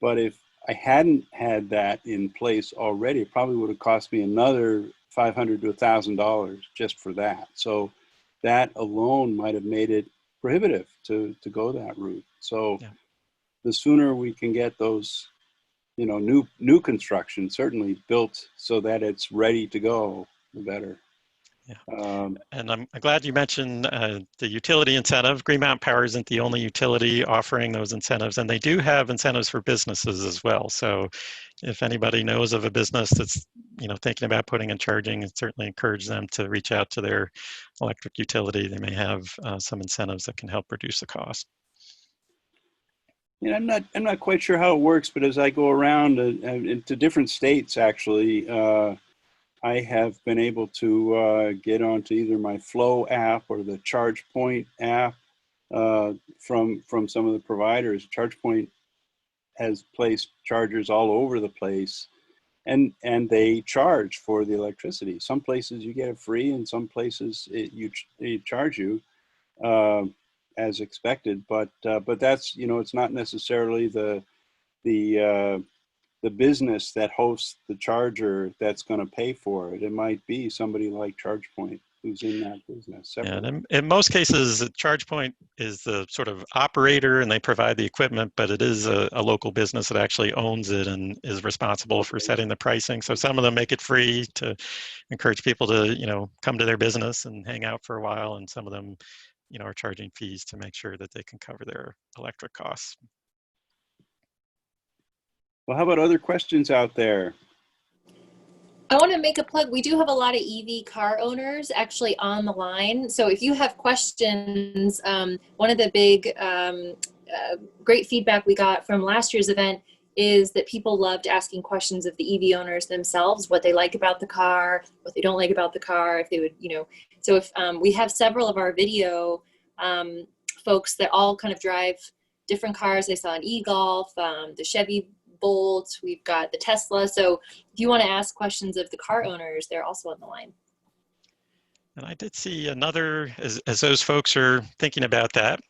But if I hadn't had that in place already, it probably would have cost me another $500 to $1,000 just for that. So that alone might have made it prohibitive to go that route. So yeah. The sooner we can get those, new construction certainly built so that it's ready to go, the better. Yeah. And I'm glad you mentioned the utility incentive. Green Mountain Power isn't the only utility offering those incentives, and they do have incentives for businesses as well. So if anybody knows of a business that's thinking about putting in charging, I'd certainly encourage them to reach out to their electric utility. They may have some incentives that can help reduce the cost. I'm not quite sure how it works, but as I go around into different states, actually, I have been able to get onto either my Flow app or the ChargePoint app from some of the providers. ChargePoint has placed chargers all over the place, and they charge for the electricity. Some places you get it free, and some places they charge you as expected. But that's it's not necessarily the business that hosts the charger that's going to pay for it. It might be somebody like ChargePoint who's in that business. Yeah, and in most cases, ChargePoint is the sort of operator and they provide the equipment, but it is a local business that actually owns it and is responsible for setting the pricing. So some of them make it free to encourage people to, come to their business and hang out for a while. And some of them, are charging fees to make sure that they can cover their electric costs. Well, how about other questions out there? I want to make a plug. We do have a lot of EV car owners actually on the line. So if you have questions, one of the big great feedback we got from last year's event is that people loved asking questions of the EV owners themselves, what they like about the car, what they don't like about the car, if they would, So if we have several of our video folks that all kind of drive different cars. I saw an e-Golf, the Chevy Bolt, we've got the Tesla. So if you want to ask questions of the car owners, they're also on the line. And I did see another, as those folks are thinking about that,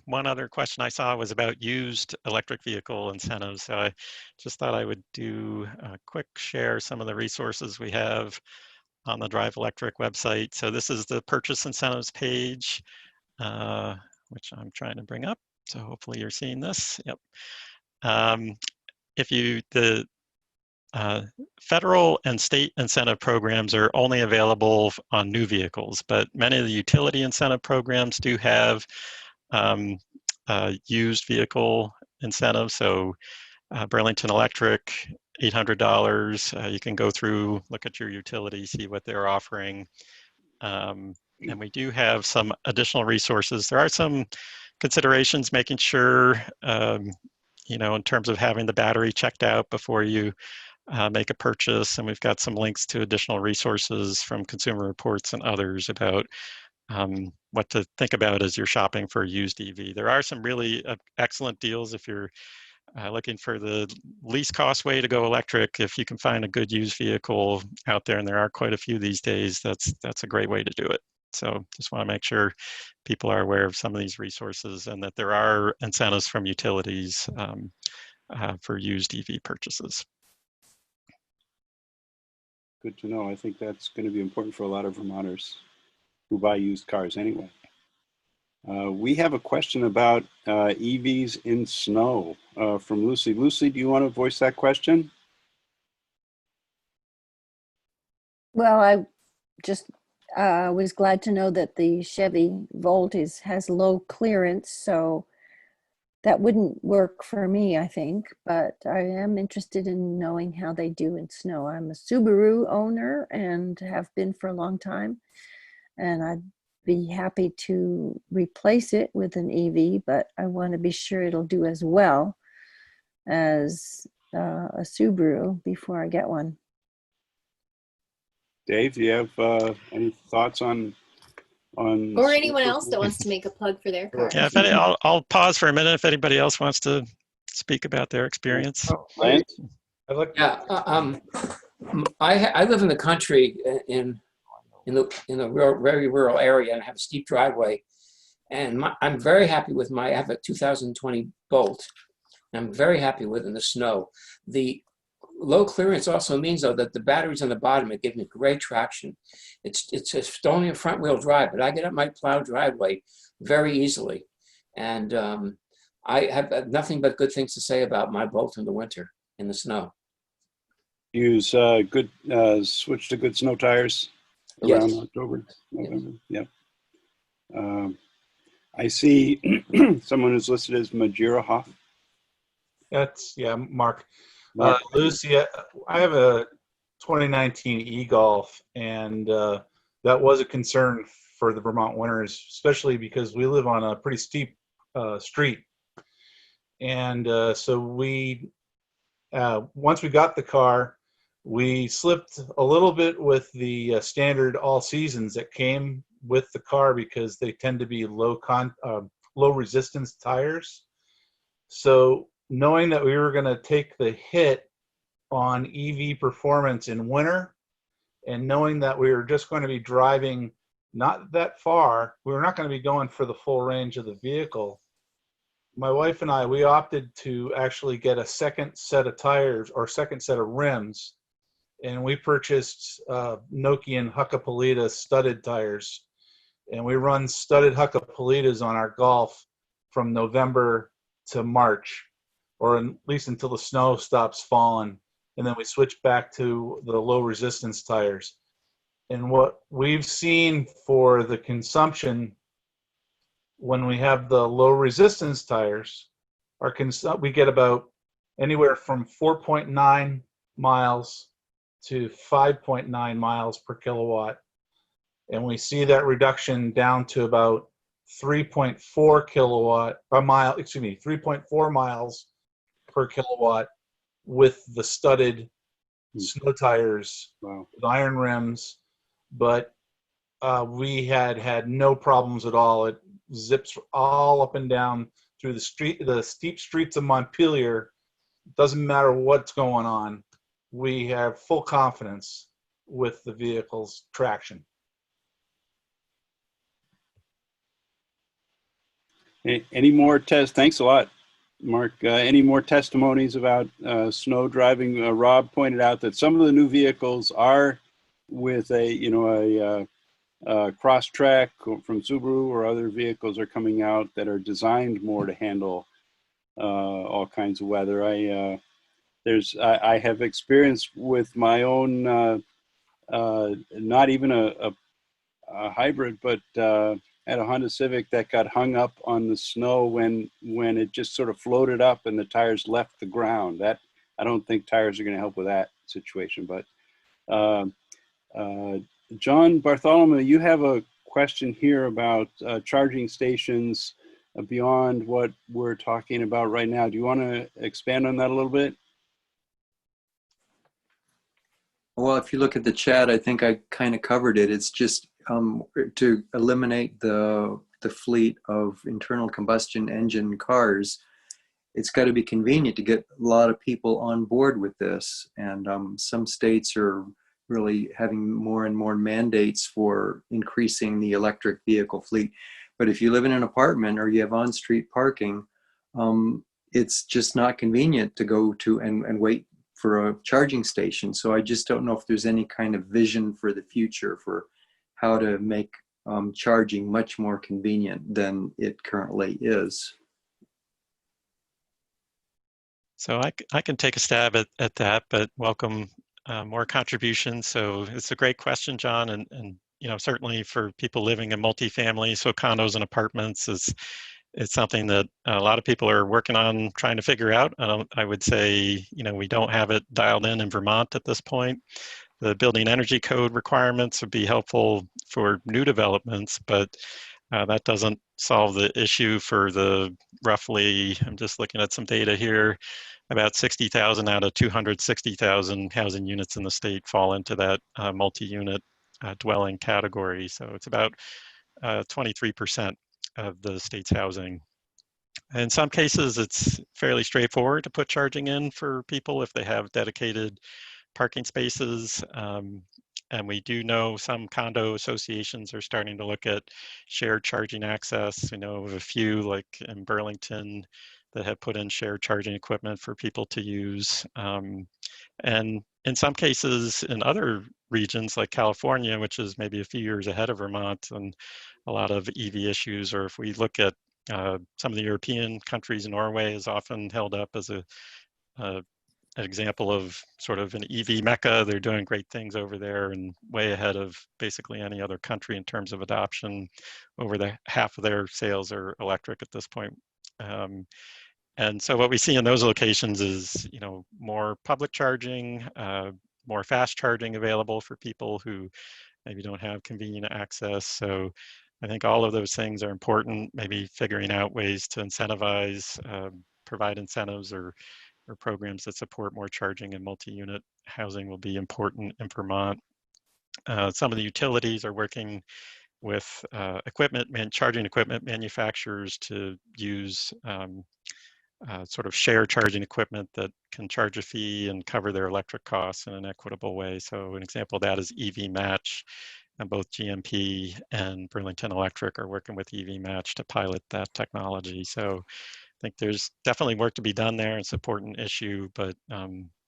one other question I saw was about used electric vehicle incentives. So I just thought I would do a quick share some of the resources we have on the Drive Electric website. So this is the purchase incentives page, which I'm trying to bring up. So hopefully you're seeing this. Yep. The federal and state incentive programs are only available on new vehicles, but many of the utility incentive programs do have used vehicle incentives. So Burlington Electric, $800. You can go through, look at your utility, see what they're offering. And we do have some additional resources. There are some considerations making sure, in terms of having the battery checked out before you make a purchase. And we've got some links to additional resources from Consumer Reports and others about what to think about as you're shopping for a used EV. There are some really excellent deals if you're looking for the least cost way to go electric. If you can find a good used vehicle out there, and there are quite a few these days, that's a great way to do it. So just want to make sure people are aware of some of these resources and that there are incentives from utilities for used EV purchases. Good to know. I think that's going to be important for a lot of Vermonters who buy used cars anyway. We have a question about EVs in snow from Lucy. Lucy, do you want to voice that question? Well, I just was glad to know that the Chevy Volt has low clearance, so that wouldn't work for me, I think, but I am interested in knowing how they do in snow. I'm a Subaru owner and have been for a long time, and I'd be happy to replace it with an EV, but I want to be sure it'll do as well as a Subaru before I get one. Dave, do you have any thoughts on or anyone else that wants to make a plug for their car? Yeah, I'll pause for a minute if anybody else wants to speak about their experience. Lance? I live in the country in a very rural area, and I have a steep driveway, and I'm very happy with I have a 2020 Bolt, and I'm very happy with it in the snow. The low clearance also means, though, that the batteries on the bottom, it gives me great traction. It's only a front wheel drive, but I get up my plowed driveway very easily. And I have nothing but good things to say about my Bolt in the winter, in the snow. Use switch to good snow tires around October, November. Yes. Yeah. I see someone who's listed as Majira Hoff. Mark. Lucy, I have a 2019 e-Golf, and that was a concern for the Vermont winters, especially because we live on a pretty steep street. And so we, once we got the car, we slipped a little bit with the standard all seasons that came with the car because they tend to be low resistance tires. So knowing that we were going to take the hit on EV performance in winter, and knowing that we were just going to be driving not that far, we were not going to be going for the full range of the vehicle. My wife and I, we opted to actually get a second set of tires or second set of rims, and we purchased Nokian Hakkapeliitta studded tires, and we run studded Hakkapeliittas on our Golf from November to March, or at least until the snow stops falling, and then we switch back to the low resistance tires. And what we've seen for the consumption when we have the low resistance tires, we get about anywhere from 4.9 miles to 5.9 miles per kilowatt. And we see that reduction down to about 3.4 miles per kilowatt with the studded snow tires. Wow. With iron rims, but we had no problems at all. It zips all up and down through the steep streets of Montpelier, doesn't matter what's going on, we have full confidence with the vehicle's traction. Any more tests? Thanks a lot, Mark. Any more testimonies about snow driving? Rob pointed out that some of the new vehicles are with a cross-track from Subaru, or other vehicles are coming out that are designed more to handle all kinds of weather. I have experience with my own, not even a hybrid, but had a Honda Civic that got hung up on the snow when it just sort of floated up and the tires left the ground. That, I don't think tires are going to help with that situation. But John Bartholomew, you have a question here about charging stations beyond what we're talking about right now. Do you want to expand on that a little bit? Well, if you look at the chat, I think I kind of covered it. It's just to eliminate the fleet of internal combustion engine cars. It's got to be convenient to get a lot of people on board with this. And some states are really having more and more mandates for increasing the electric vehicle fleet. But if you live in an apartment or you have on-street parking, it's just not convenient to go to and wait for a charging station. So I just don't know if there's any kind of vision for the future for how to make charging much more convenient than it currently is. So I can take a stab at that, but welcome more contributions. So it's a great question, John, and you know, certainly for people living in multifamily, so condos and apartments, it's something that a lot of people are working on trying to figure out. I would say, you know, we don't have it dialed in Vermont at this point. The building energy code requirements would be helpful for new developments, but that doesn't solve the issue for the roughly, I'm just looking at some data here, about 60,000 out of 260,000 housing units in the state fall into that multi-unit dwelling category. So it's about 23% of the state's housing. In some cases, it's fairly straightforward to put charging in for people if they have dedicated parking spaces. And we do know some condo associations are starting to look at shared charging access. We know of a few, like in Burlington, that have put in shared charging equipment for people to use. And in some cases, in other regions like California, which is maybe a few years ahead of Vermont and a lot of EV issues, or if we look at some of the European countries, Norway is often held up as an example of sort of an EV mecca. They're doing great things over there and way ahead of basically any other country in terms of adoption. Over half of their sales are electric at this point. And so what we see in those locations is, you know, more public charging, more fast charging available for people who maybe don't have convenient access. So I think all of those things are important. Maybe figuring out ways to incentivize, provide incentives or programs that support more charging and multi-unit housing will be important in Vermont. Some of the utilities are working with charging equipment manufacturers to use sort of share charging equipment that can charge a fee and cover their electric costs in an equitable way. So an example of that is EV Match, and both GMP and Burlington Electric are working with EV Match to pilot that technology. So I think there's definitely work to be done there. It's an important issue, but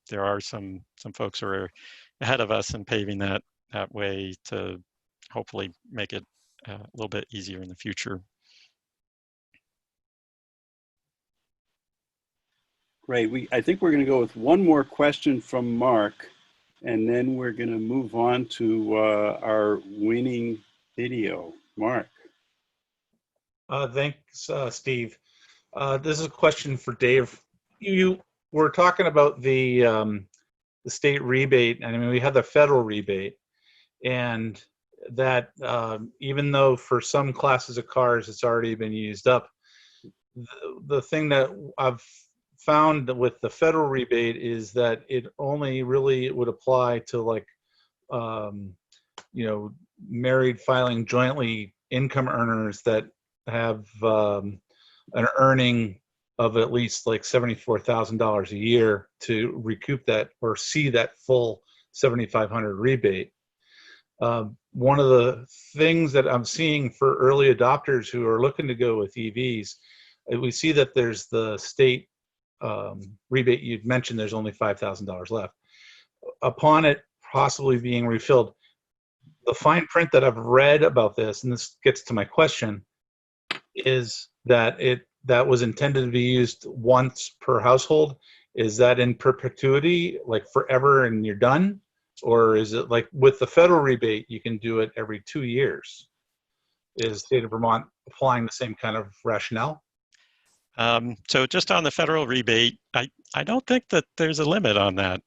there are some folks who are ahead of us in paving that way to hopefully make it a little bit easier in the future. Great. I think we're going to go with one more question from Mark, and then we're going to move on to our winning video. Mark. Thanks, Steve. This is a question for Dave. You were talking about the state rebate, and I mean, we have the federal rebate, and that even though for some classes of cars it's already been used up, the thing that I've found with the federal rebate is that it only really would apply to, like, you know, married filing jointly income earners that have an earning of at least like $74,000 a year to recoup that or see that full 7,500 rebate. One of the things that I'm seeing for early adopters who are looking to go with EVs, we see that there's the state rebate. You'd mentioned there's only $5,000 left. Upon it possibly being refilled, the fine print that I've read about this, and this gets to my question, is that that was intended to be used once per household. Is that in perpetuity, like forever and you're done? Or is it like with the federal rebate, you can do it every 2 years? Is the state of Vermont applying the same kind of rationale? So just on the federal rebate, I don't think that there's a limit on that.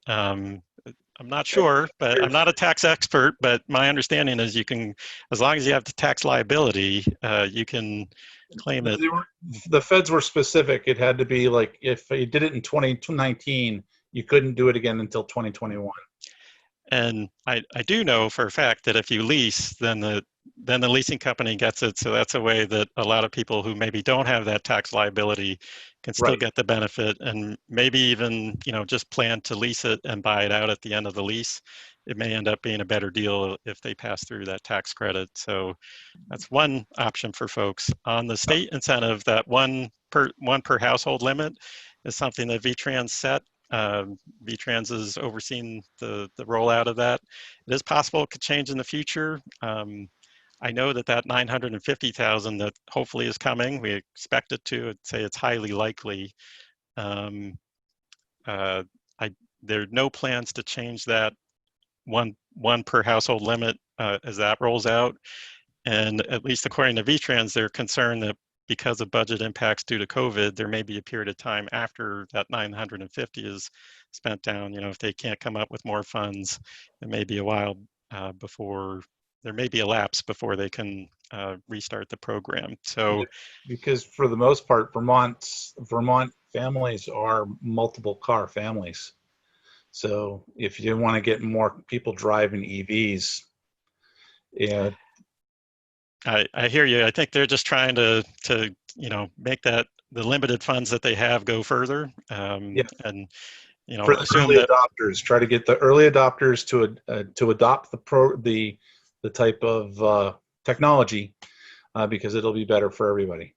I'm not sure, but I'm not a tax expert, but my understanding is you can, as long as you have the tax liability, you can claim it. The feds were specific. It had to be like, if you did it in 2019, you couldn't do it again until 2021. And I do know for a fact that if you lease, then the leasing company gets it. So that's a way that a lot of people who maybe don't have that tax liability can still get the benefit, and maybe even, just plan to lease it and buy it out at the end of the lease. It may end up being a better deal if they pass through that tax credit. So that's one option for folks. On the state incentive, that one per household limit is something that VTrans set. VTrans is overseeing the rollout of that. It is possible it could change in the future. I know that 950,000 that hopefully is coming, we expect it to. I'd say it's highly likely. There are no plans to change that one per household limit as that rolls out. And at least according to VTrans, they're concerned that because of budget impacts due to COVID, there may be a period of time after that 950 is spent down. If they can't come up with more funds, it may be a while before, there may be a lapse before they can restart the program. So, because for the most part, Vermont families are multiple car families. So if you want to get more people driving EVs, yeah. I hear you. I think they're just trying to make that the limited funds that they have go further. And for the early adopters, try to get the early adopters to adopt the type of technology because it'll be better for everybody.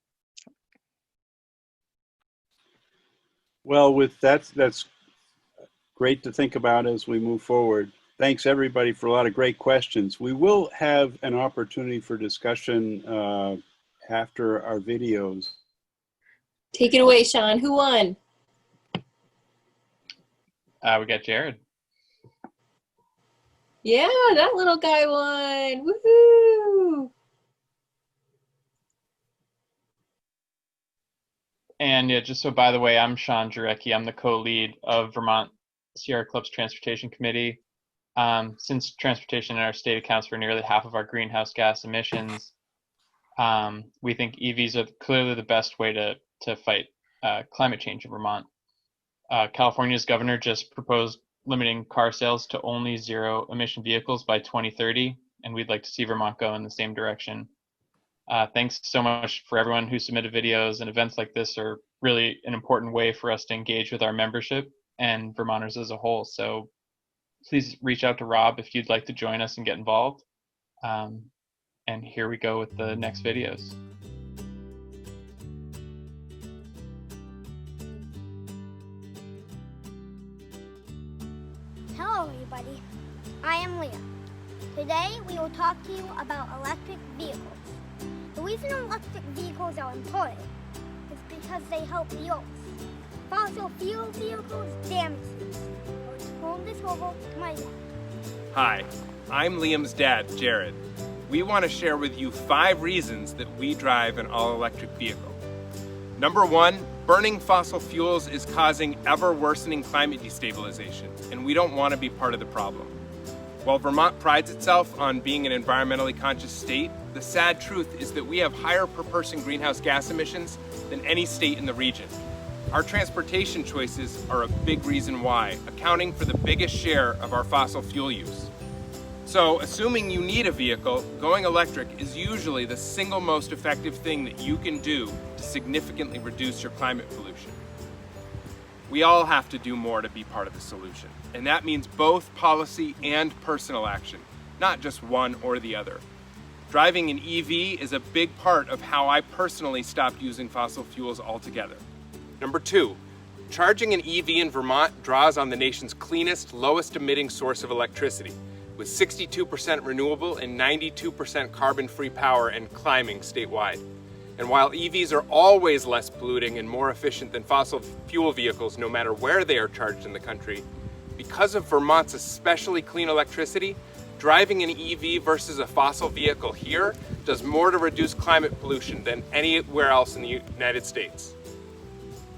Well, that's great to think about as we move forward. Thanks everybody for a lot of great questions. We will have an opportunity for discussion after our videos. Take it away, Sean. Who won? We got Jared. Yeah, that little guy won. Woohoo! And yeah, just so by the way, I'm Sean Jarecki. I'm the co-lead of Vermont Sierra Club's Transportation Committee. Since transportation in our state accounts for nearly half of our greenhouse gas emissions, we think EVs are clearly the best way to fight climate change in Vermont. California's governor just proposed limiting car sales to only zero-emission vehicles by 2030, and we'd like to see Vermont go in the same direction. Thanks so much for everyone who submitted videos, and events like this are really an important way for us to engage with our membership and Vermonters as a whole. So please reach out to Rob if you'd like to join us and get involved. And here we go with the next videos. Hello everybody, I am Leah. Today we will talk to you about electric vehicles. The reason electric vehicles are important is because they help the earth. Fossil fuel vehicles damage things. Let's turn this over to my dad. Hi, I'm Liam's dad, Jared. We want to share with you 5 reasons that we drive an all-electric vehicle. Number 1, burning fossil fuels is causing ever-worsening climate destabilization, and we don't want to be part of the problem. While Vermont prides itself on being an environmentally conscious state, the sad truth is that we have higher per-person greenhouse gas emissions than any state in the region. Our transportation choices are a big reason why, accounting for the biggest share of our fossil fuel use. So, assuming you need a vehicle, going electric is usually the single most effective thing that you can do to significantly reduce your climate pollution. We all have to do more to be part of the solution, and that means both policy and personal action, not just one or the other. Driving an EV is a big part of how I personally stopped using fossil fuels altogether. Number 2, charging an EV in Vermont draws on the nation's cleanest, lowest emitting source of electricity, with 62% renewable and 92% carbon-free power and climbing statewide. And while EVs are always less polluting and more efficient than fossil fuel vehicles no matter where they are charged in the country, because of Vermont's especially clean electricity, driving an EV versus a fossil vehicle here does more to reduce climate pollution than anywhere else in the United States.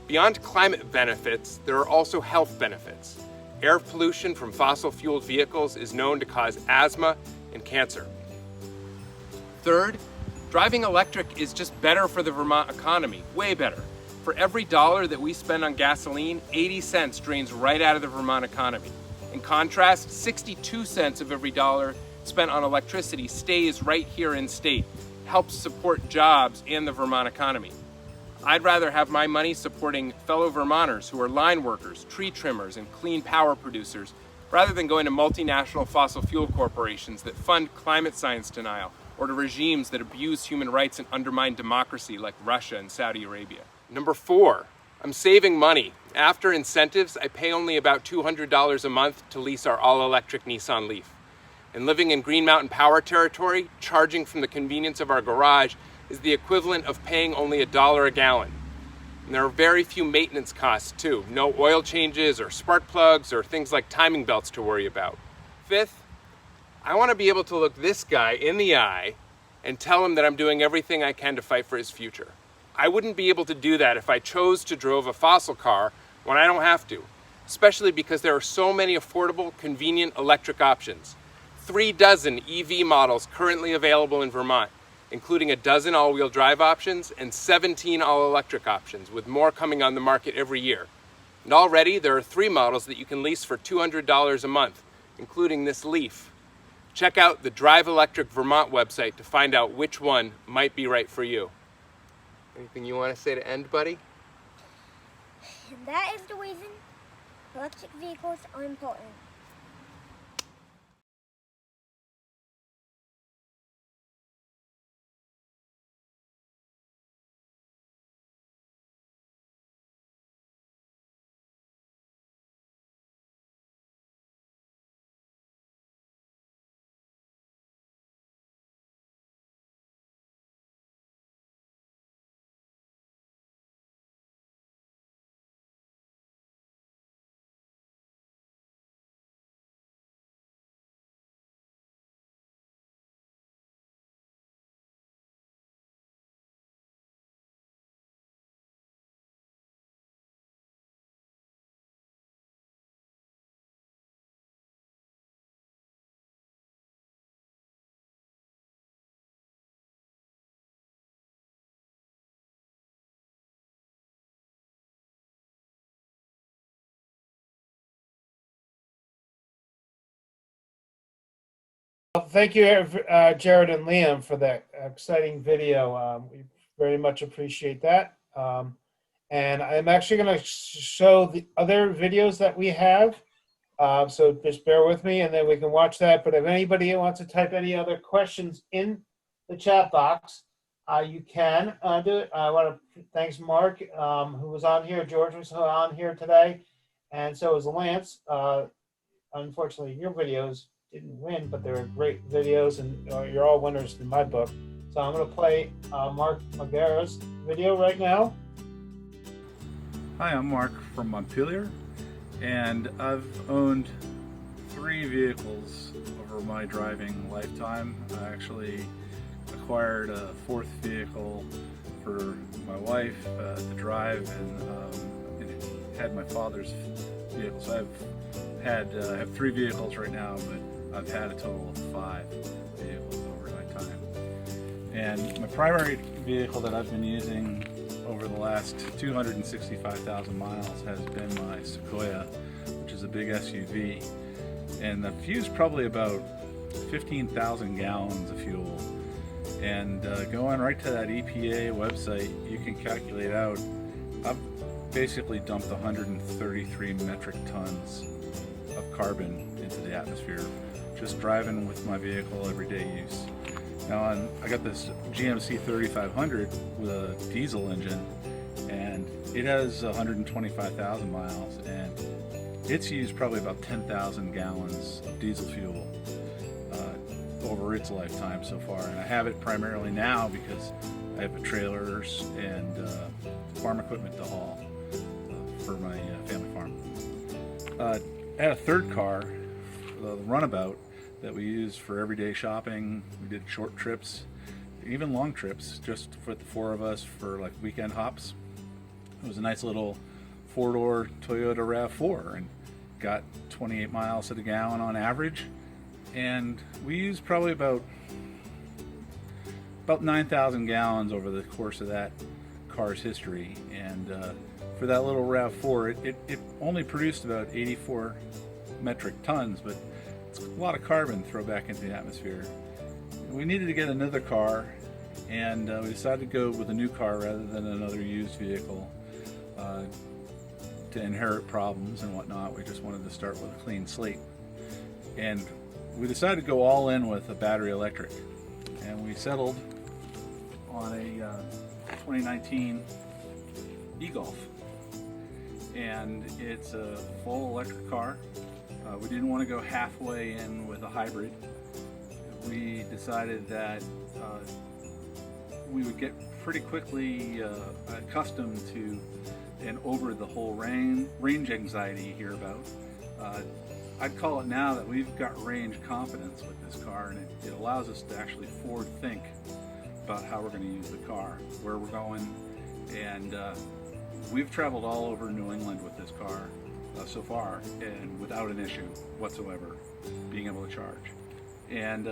Beyond climate benefits, there are also health benefits. Air pollution from fossil-fueled vehicles is known to cause asthma and cancer. Third, driving electric is just better for the Vermont economy, way better. For every dollar that we spend on gasoline, 80 cents drains right out of the Vermont economy. In contrast, 62 cents of every dollar spent on electricity stays right here in state, helps support jobs and the Vermont economy. I'd rather have my money supporting fellow Vermonters who are line workers, tree trimmers, and clean power producers, rather than going to multinational fossil fuel corporations that fund climate science denial, or to regimes that abuse human rights and undermine democracy like Russia and Saudi Arabia. Number 4, I'm saving money. After incentives, I pay only about $200 a month to lease our all-electric Nissan Leaf. And living in Green Mountain Power territory, charging from the convenience of our garage is the equivalent of paying only $1 a gallon. And there are very few maintenance costs too. No oil changes or spark plugs or things like timing belts to worry about. 5th, I want to be able to look this guy in the eye and tell him that I'm doing everything I can to fight for his future. I wouldn't be able to do that if I chose to drive a fossil car when I don't have to, especially because there are so many affordable, convenient electric options. 36 EV models currently available in Vermont, including a dozen all-wheel drive options and 17 all-electric options, with more coming on the market every year. And already there are 3 models that you can lease for $200 a month, including this Leaf. Check out the Drive Electric Vermont website to find out which one might be right for you. Anything you want to say to end, buddy? And that is the reason electric vehicles are important. Well, thank you, Jared and Liam, for that exciting video. We very much appreciate that. And I'm actually going to show the other videos that we have. So just bear with me and then we can watch that. But if anybody wants to type any other questions in the chat box, you can do it. I want to thanks Mark, who was on here. George was on here today. And so was Lance. Unfortunately, your videos didn't win, but they were great videos, and you're all winners in my book. So I'm going to play Mark Magara's video right now. Hi, I'm Mark from Montpelier, and I've owned 3 vehicles over my driving lifetime. I actually acquired a 4th vehicle for my wife to drive, and had my father's vehicle. So I have 3 vehicles right now, but I've had a total of 5 vehicles over my time. And my primary vehicle that I've been using over the last 265,000 miles has been my Sequoia, which is a big SUV. And the view's probably about 15,000 gallons of fuel. And going right to that EPA website, you can calculate out, I've basically dumped 133 metric tons of carbon into the atmosphere, just driving with my vehicle everyday use. Now I got this GMC 3500 with a diesel engine, and it has 125,000 miles, and it's used probably about 10,000 gallons of diesel fuel over its lifetime so far. And I have it primarily now because I have trailers and farm equipment to haul for my family farm. I had a third car, the runabout, that we use for everyday shopping. We did short trips, even long trips, just for the four of us for like weekend hops. It was a nice little four-door Toyota RAV4 and got 28 miles to the gallon on average. And we used probably about 9,000 gallons over the course of that car's history. And for that little RAV4, it only produced about 84 metric tons, but it's a lot of carbon to throw back into the atmosphere. We needed to get another car, and we decided to go with a new car rather than another used vehicle to inherit problems and whatnot. We just wanted to start with a clean slate. And we decided to go all in with a battery electric, and we settled on a 2019 e-Golf, and it's a full electric car. We didn't want to go halfway in with a hybrid. We decided that we would get pretty quickly accustomed to and over the whole range anxiety you hear about. I'd call it now that we've got range confidence with this car, and it allows us to actually forward think about how we're going to use the car, where we're going, and we've traveled all over New England with this car so far, and without an issue whatsoever being able to charge. And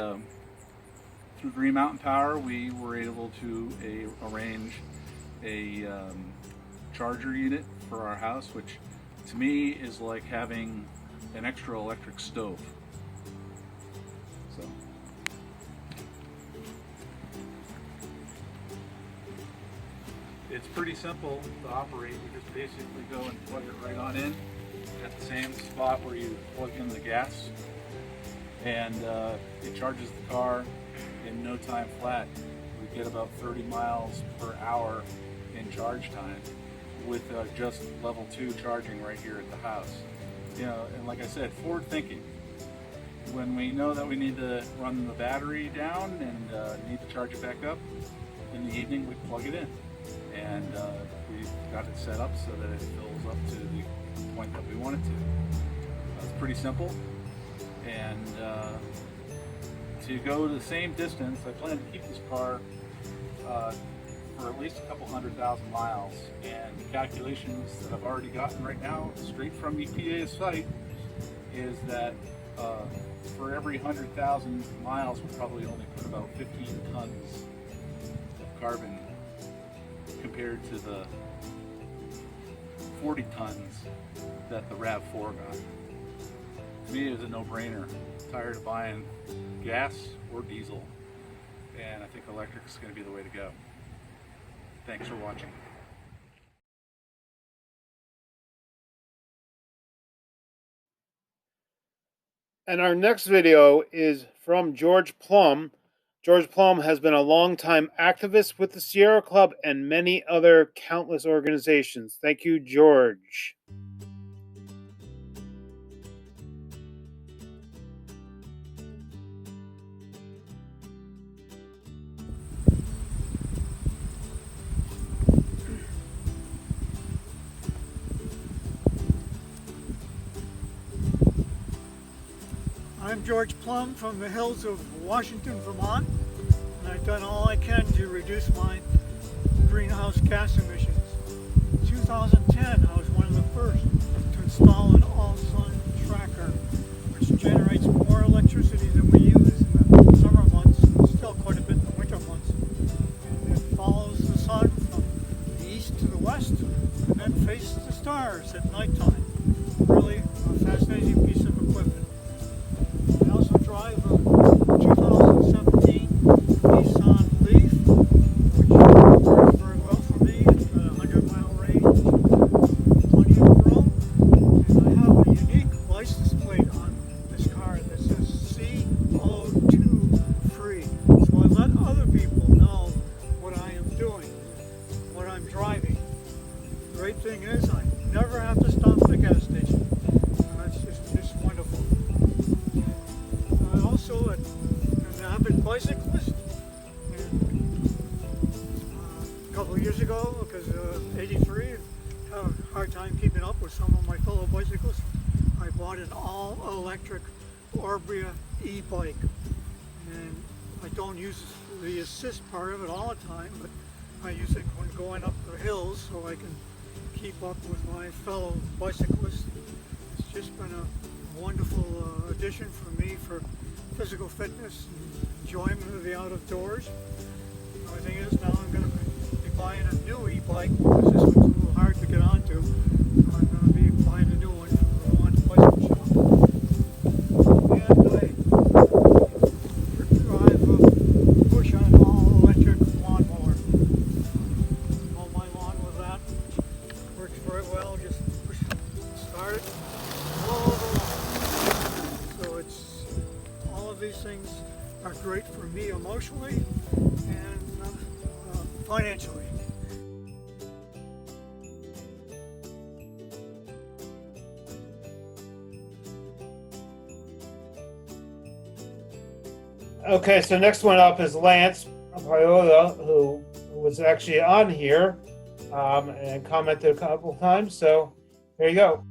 through Green Mountain Power, we were able to arrange a charger unit for our house, which to me is like having an extra electric stove. So it's pretty simple to operate. You just basically go and plug it right on in at the same spot where you plug in the gas, and it charges the car in no time flat. We get about 30 miles per hour in charge time with just level 2 charging right here at the house. You know, and like I said, forward thinking. When we know that we need to run the battery down and need to charge it back up in the evening, we plug it in, and we've got it set up so that it fills up to the point that we want it to. It's pretty simple, and to go the same distance, I plan to keep this car for at least a couple 100,000 miles, and the calculations that I've already gotten right now, straight from EPA's site, is that for every 100,000 miles, we'll probably only put about 15 tons of carbon compared to the 40 tons that the RAV4 got. To me, it was a no-brainer. I'm tired of buying gas or diesel, and I think electric is going to be the way to go. Thanks for watching. And our next video is from George Plum. George Plum has been a longtime activist with the Sierra Club and many other countless organizations. Thank you, George. I'm George Plum from the hills of Washington, Vermont, and I've done all I can to reduce my greenhouse gas emissions. In 2010, I was one of the first to install an all-sun tracker, which generates more electricity than we use in the summer months, and still quite a bit in the winter months. And it follows the sun from the east to the west, and then faces the stars at nighttime. Really a fascinating piece of equipment. I also drive a great thing is I never have to stop at a gas station. It's just wonderful. I'm also an avid bicyclist. And a couple of years ago, because 83, had a hard time keeping up with some of my fellow bicyclists, I bought an all-electric Orbria e-bike. And I don't use the assist part of it all the time, but I use it when going up the hills so I can keep up with my fellow bicyclists. It's just been a wonderful addition for me for physical fitness and enjoyment of the out of doors. The only thing is now I'm going to be buying a new e-bike because this one's a little hard to get onto. I'm going to be buying a new one from the Vermont Bicycle Shop. And I drive a push on all-electric lawnmower. Mow my lawn with that. Works very well. Just push, start it, mow the lawn. So it's all of these things are great for me emotionally and financially. Okay, so next one up is Lance Paola, who was actually on here and commented a couple times. So there you go.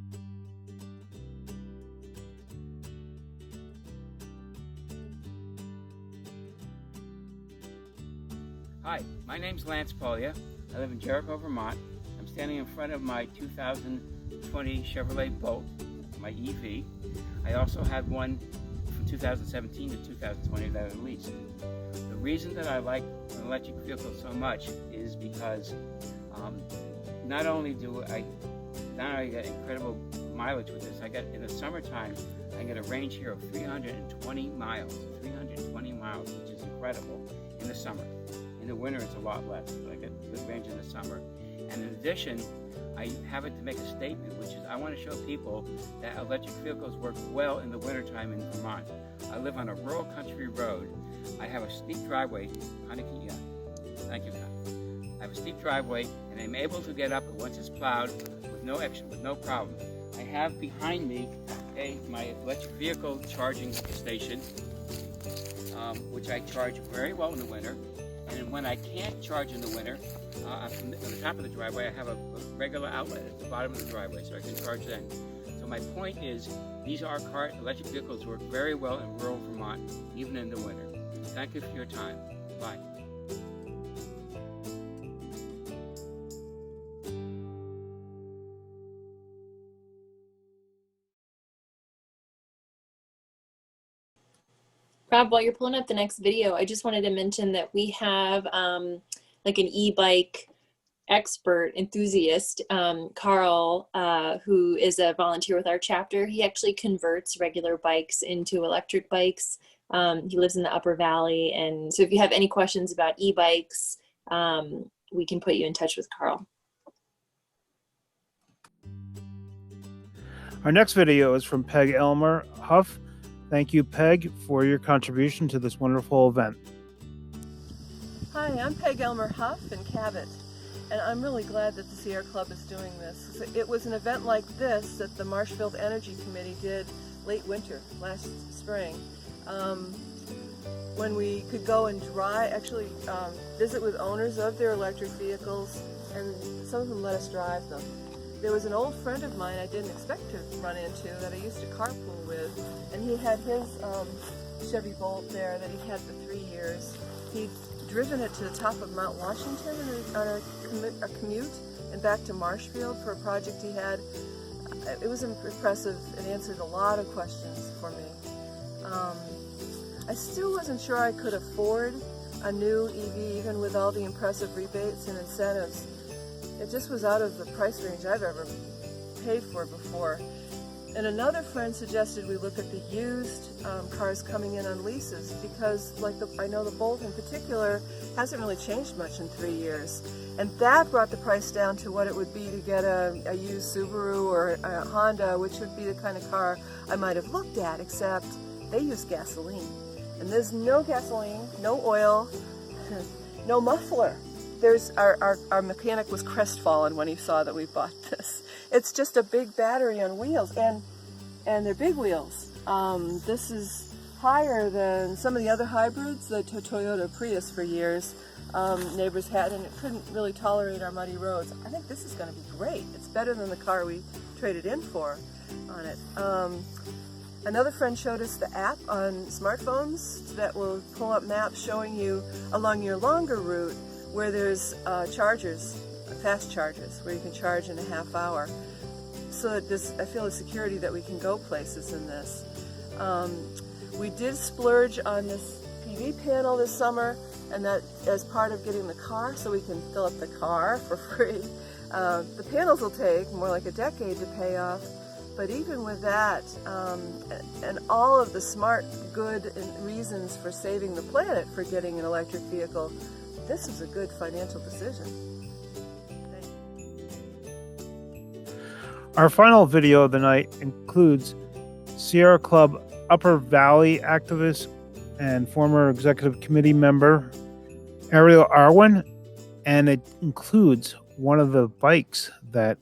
Hi, my name's Lance Paola. I live in Jericho, Vermont. I'm standing in front of my 2020 Chevrolet Bolt, my EV. I also had one from 2017 to 2020 that I leased. The reason that I like an electric vehicle so much is because not only do I get incredible mileage with this, I get in the summertime, I get a range here of 320 miles, which is incredible in the summer. In the winter, it's a lot less, but I get good range in the summer. And in addition, I have it to make a statement, which is I want to show people that electric vehicles work well in the wintertime in Vermont. I live on a rural country road. I have a steep driveway. Thank you, Con. I have a steep driveway, and I'm able to get up once it's plowed with no problem. I have behind me my electric vehicle charging station, which I charge very well in the winter. And when I can't charge in the winter, on the top of the driveway, I have a regular outlet at the bottom of the driveway, so I can charge then. So my point is, these electric vehicles work very well in rural Vermont, even in the winter. Thank you for your time. Bye. Rob, while you're pulling up the next video, I just wanted to mention that we have like an e-bike expert enthusiast, Carl, who is a volunteer with our chapter. He actually converts regular bikes into electric bikes. He lives in the Upper Valley. And so if you have any questions about e-bikes, we can put you in touch with Carl. Our next video is from Peg Elmer Huff. Thank you, Peg, for your contribution to this wonderful event. Hi, I'm Peg Elmer Huff in Cabot, and I'm really glad that the Sierra Club is doing this. It was an event like this that the Marshfield Energy Committee did late winter, last spring, when we could go and visit with owners of their electric vehicles, and some of them let us drive them. There was an old friend of mine I didn't expect to run into that I used to carpool with, and he had his Chevy Bolt there that he had for 3 years. He'd driven it to the top of Mount Washington on a commute and back to Marshfield for a project he had. It was impressive. It answered a lot of questions for me. I still wasn't sure I could afford a new EV even with all the impressive rebates and incentives. It just was out of the price range I've ever paid for before. And another friend suggested we look at the used cars coming in on leases because, I know the Bolt in particular hasn't really changed much in 3 years. And that brought the price down to what it would be to get a used Subaru or a Honda, which would be the kind of car I might have looked at, except they use gasoline. And there's no gasoline, no oil, no muffler. there's our mechanic was crestfallen when he saw that we bought this. It's just a big battery on wheels, and they're big wheels. This is higher than some of the other hybrids that Toyota Prius for years neighbors had, and it couldn't really tolerate our muddy roads. I think this is going to be great. It's better than the car we traded in for on it. Another friend showed us the app on smartphones that will pull up maps showing you along your longer route where there's chargers, fast chargers, where you can charge in a half hour. So that this, I feel a security that we can go places in this. We did splurge on this PV panel this summer, and that as part of getting the car, so we can fill up the car for free. The panels will take more like a decade to pay off, but even with that, and all of the smart, good reasons for saving the planet for getting an electric vehicle, this is a good financial decision. Our final video of the night includes Sierra Club Upper Valley activist and former executive committee member Ariel Arwin, and it includes one of the bikes that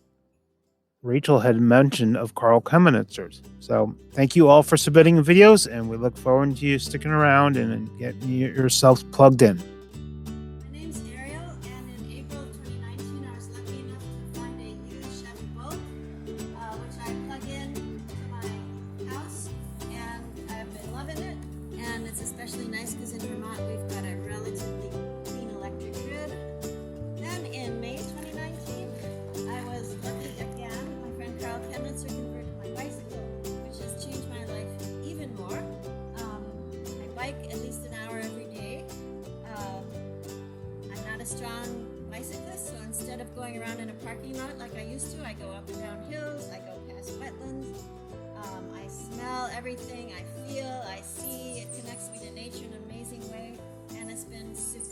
Rachel had mentioned of Carl Kemenitzer's. So thank you all for submitting videos, and we look forward to you sticking around and getting yourselves plugged in. My name's Ariel, and in April of 2019, I was lucky enough to find a used Chevy Bolt, which I plug in to my house, and I've been loving it. And it's especially nice because in Vermont, we've got a relatively clean electric grid. Then in May 2019, I was lucky again. My friend Carl Kemenizer converted my bicycle, which has changed my life even more. I bike at least an hour every day. I'm not a strong bicyclist, so instead of going around in a parking lot like I used to, I go up and down hills, I go past wetlands, I smell everything, I feel, I see. It connects me to nature in an amazing way, and it's been super.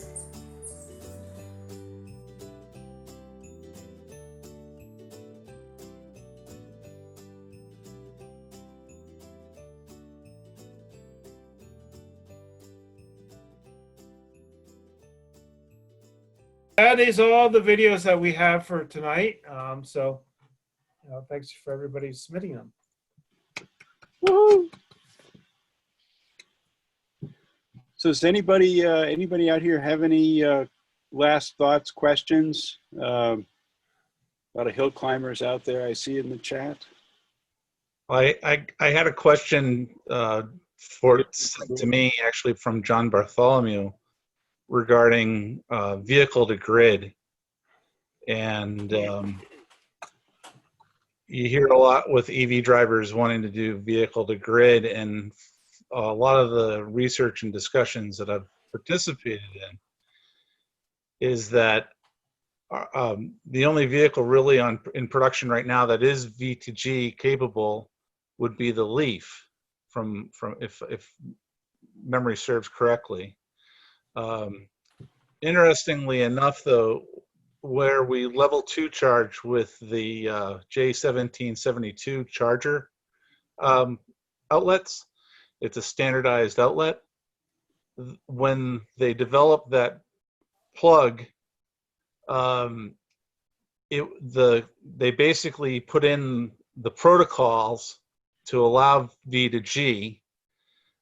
That is all the videos that we have for tonight. Thanks for everybody submitting them. Woo! So does anybody out here have any last thoughts, questions? A lot of hill climbers out there I see in the chat. I had a question to me actually from John Bartholomew regarding vehicle to grid, and you hear a lot with EV drivers wanting to do vehicle to grid, and a lot of the research and discussions that I've participated in is that the only vehicle really in production right now that is V2G capable would be the Leaf, from if memory serves correctly. Interestingly enough, though, where we level 2 charge with the J1772 charger outlets, it's a standardized outlet. When they developed that plug, they basically put in the protocols to allow V to G,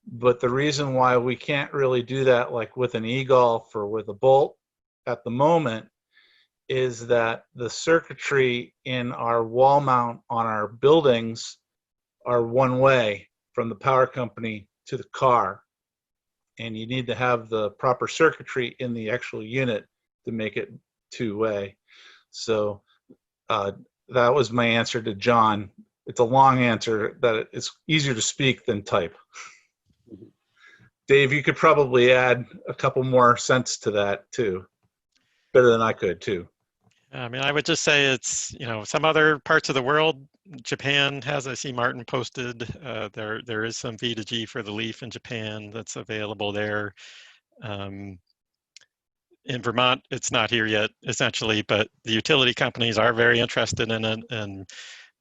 but the reason why we can't really do that like with an e-Golf or with a Bolt at the moment is that the circuitry in our wall mount on our buildings are one way from the power company to the car, and you need to have the proper circuitry in the actual unit to make it two-way. So that was my answer to John. It's a long answer that it's easier to speak than type. Dave, you could probably add a couple more cents to that too. Better than I could too. I mean, I would just say it's, some other parts of the world, Japan has, I see Martin posted, there is some V2G for the Leaf in Japan that's available there. In Vermont, it's not here yet, essentially, but the utility companies are very interested in it and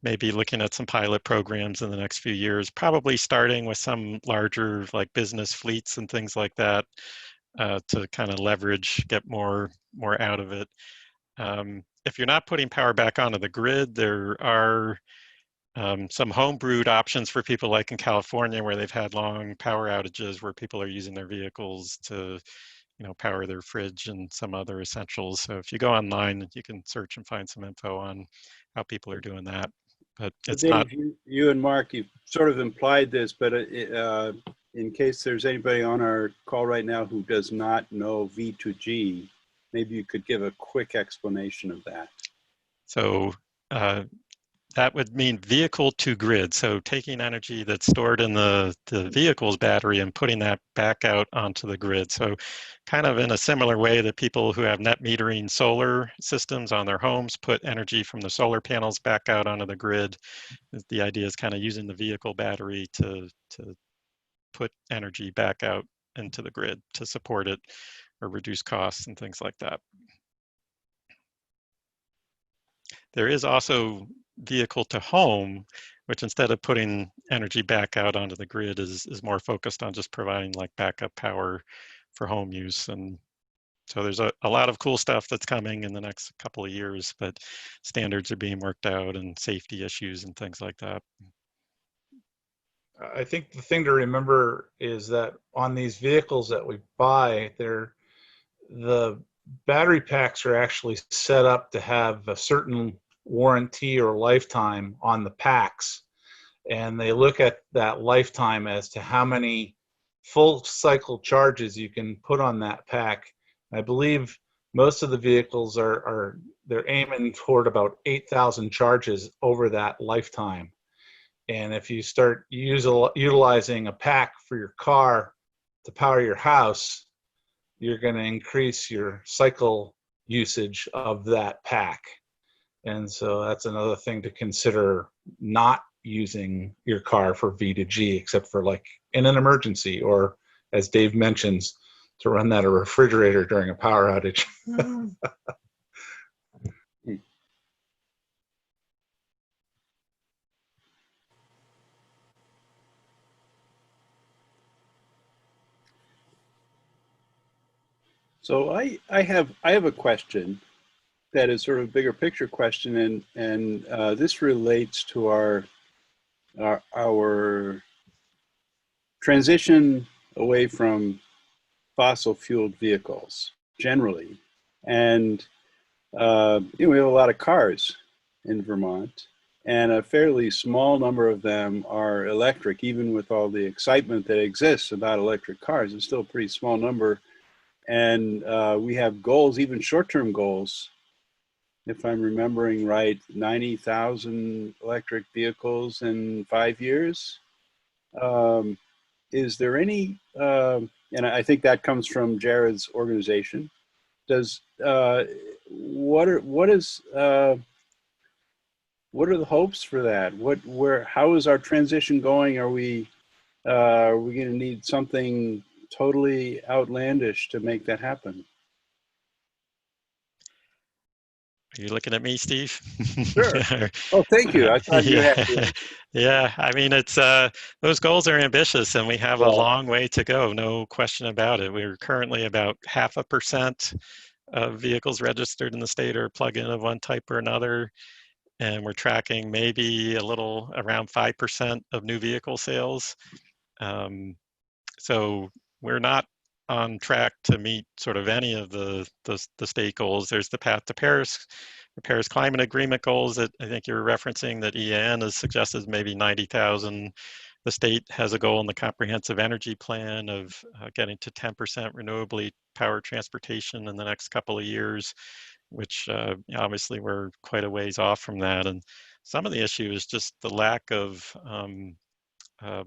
maybe looking at some pilot programs in the next few years, probably starting with some larger like business fleets and things like that. to kind of leverage, get more out of it. If you're not putting power back onto the grid, there are some home-brewed options for people like in California where they've had long power outages where people are using their vehicles to, power their fridge and some other essentials. So if you go online, you can search and find some info on how people are doing that. But So it's Dave, not. you and Mark, you sort of implied this, but in case there's anybody on our call right now who does not know V2G, maybe you could give a quick explanation of that. So that would mean vehicle to grid. So taking energy that's stored in the vehicle's battery and putting that back out onto the grid. So kind of in a similar way that people who have net metering solar systems on their homes put energy from the solar panels back out onto the grid. The idea is kind of using the vehicle battery to put energy back out into the grid to support it or reduce costs and things like that. There is also vehicle to home, which instead of putting energy back out onto the grid is more focused on just providing like backup power for home use. And so there's a lot of cool stuff that's coming in the next couple of years, but standards are being worked out and safety issues and things like that. I think the thing to remember is that on these vehicles that we buy, the battery packs are actually set up to have a certain warranty or lifetime on the packs. And they look at that lifetime as to how many full cycle charges you can put on that pack. I believe most of the vehicles they're aiming toward about 8,000 charges over that lifetime. And if you start utilizing a pack for your car to power your house, you're going to increase your cycle usage of that pack. And so that's another thing to consider, not using your car for V2G, except for like in an emergency, or as Dave mentions, to run that a refrigerator during a power outage. So I have a question that is sort of a bigger picture question, and this relates to our transition away from fossil fueled vehicles generally, and we have a lot of cars in Vermont, and a fairly small number of them are electric. Even with all the excitement that exists about electric cars, it's still a pretty small number. And we have goals, even short-term goals, if I'm remembering right, 90,000 electric vehicles in 5 years. Is there any, and I think that comes from Jared's organization, what are the hopes for that? How is our transition going? Are we going to need something totally outlandish to make that happen? Are you looking at me, Steve? Sure. Oh, thank you. I thought you had to. Yeah, I mean, it's those goals are ambitious, and we have a long way to go, no question about it. We're currently about 0.5% of vehicles registered in the state are plug-in of one type or another, and we're tracking maybe a little around 5% of new vehicle sales. So we're not on track to meet sort of any of the state goals. There's the path to Paris, the Paris Climate Agreement goals that I think you're referencing, that EAN has suggested maybe 90,000. The state has a goal in the Comprehensive Energy Plan of getting to 10% renewably powered transportation in the next couple of years, which obviously we're quite a ways off from that. And some of the issue is just the lack of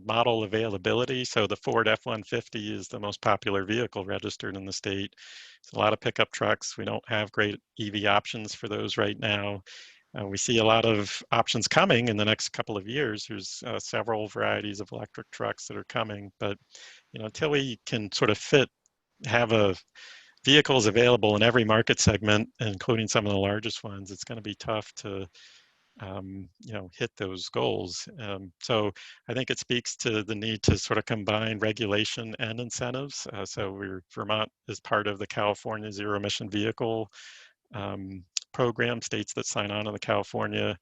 model availability. So the Ford F-150 is the most popular vehicle registered in the state. It's a lot of pickup trucks. We don't have great EV options for those right now. We see a lot of options coming in the next couple of years. There's several varieties of electric trucks that are coming, but until we can sort of have vehicles available in every market segment, including some of the largest ones, it's going to be tough to hit those goals. So I think it speaks to the need to sort of combine regulation and incentives. Vermont is part of the California Zero Emission Vehicle program, states that sign on to the California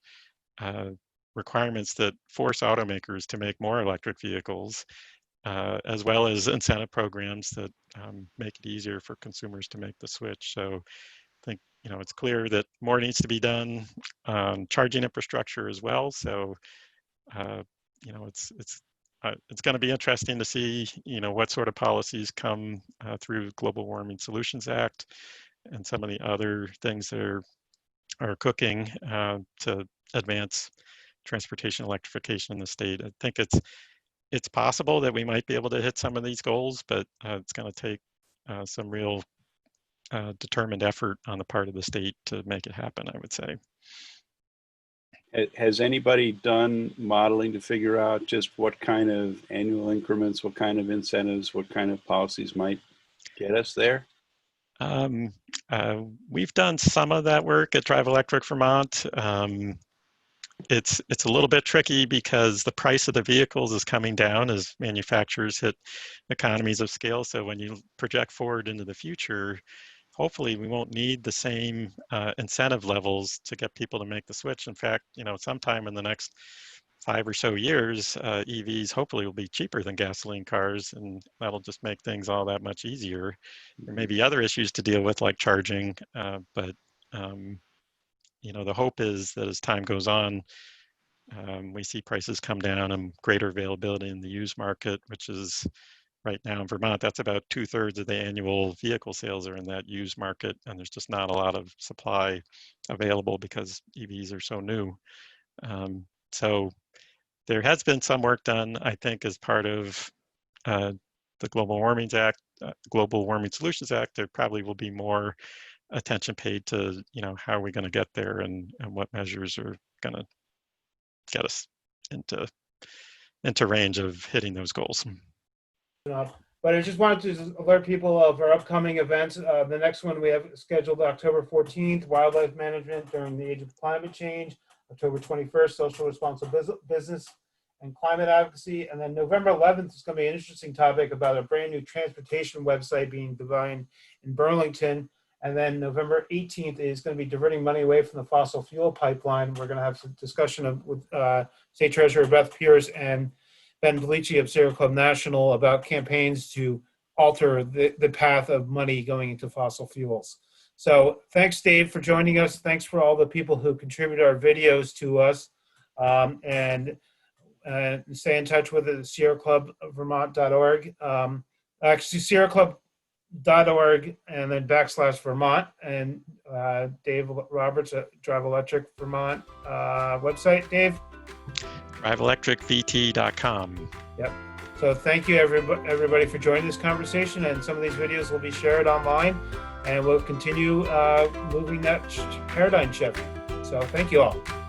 requirements that force automakers to make more electric vehicles, as well as incentive programs that make it easier for consumers to make the switch. So I think it's clear that more needs to be done on charging infrastructure as well. So it's going to be interesting to see what sort of policies come through Global Warming Solutions Act and some of the other things that are cooking to advance transportation electrification in the state. I think it's possible that we might be able to hit some of these goals, but it's going to take some real determined effort on the part of the state to make it happen, I would say. Has anybody done modeling to figure out just what kind of annual increments, what kind of incentives, what kind of policies might get us there? We've done some of that work at Drive Electric Vermont. It's a little bit tricky because the price of the vehicles is coming down as manufacturers hit economies of scale. So when you project forward into the future, hopefully we won't need the same incentive levels to get people to make the switch. In fact, sometime in the next 5 or so years, EVs hopefully will be cheaper than gasoline cars, and that'll just make things all that much easier. There may be other issues to deal with, like charging, but the hope is that as time goes on, we see prices come down and greater availability in the used market, which is right now in Vermont, that's about 2/3 of the annual vehicle sales are in that used market, and there's just not a lot of supply available because EVs are so new. So there has been some work done, I think, as part of the Global Warming Solutions Act. There probably will be more attention paid to, how are we going to get there and what measures are going to get us into range of hitting those goals. But I just wanted to alert people of our upcoming events. The next one we have scheduled October 14th, Wildlife Management During the Age of Climate Change. October 21st, Social Responsible Business and Climate Advocacy. And then November 11th is going to be an interesting topic about a brand new transportation website being designed in Burlington. And then November 18th is going to be diverting money away from the fossil fuel pipeline. We're going to have some discussion with State Treasurer Beth Pierce and Ben Bellici of Sierra Club National about campaigns to alter the path of money going into fossil fuels. So thanks, Dave, for joining us. Thanks for all the people who contributed our videos to us. And stay in touch with it at sierraclubvermont.org. Actually, sierraclub.org and then /Vermont. And Dave Roberts at Drive Electric Vermont website. Dave? DriveElectricVT.com. Yep. So thank you everybody for joining this conversation, and some of these videos will be shared online, and we'll continue moving that paradigm shift. So thank you all.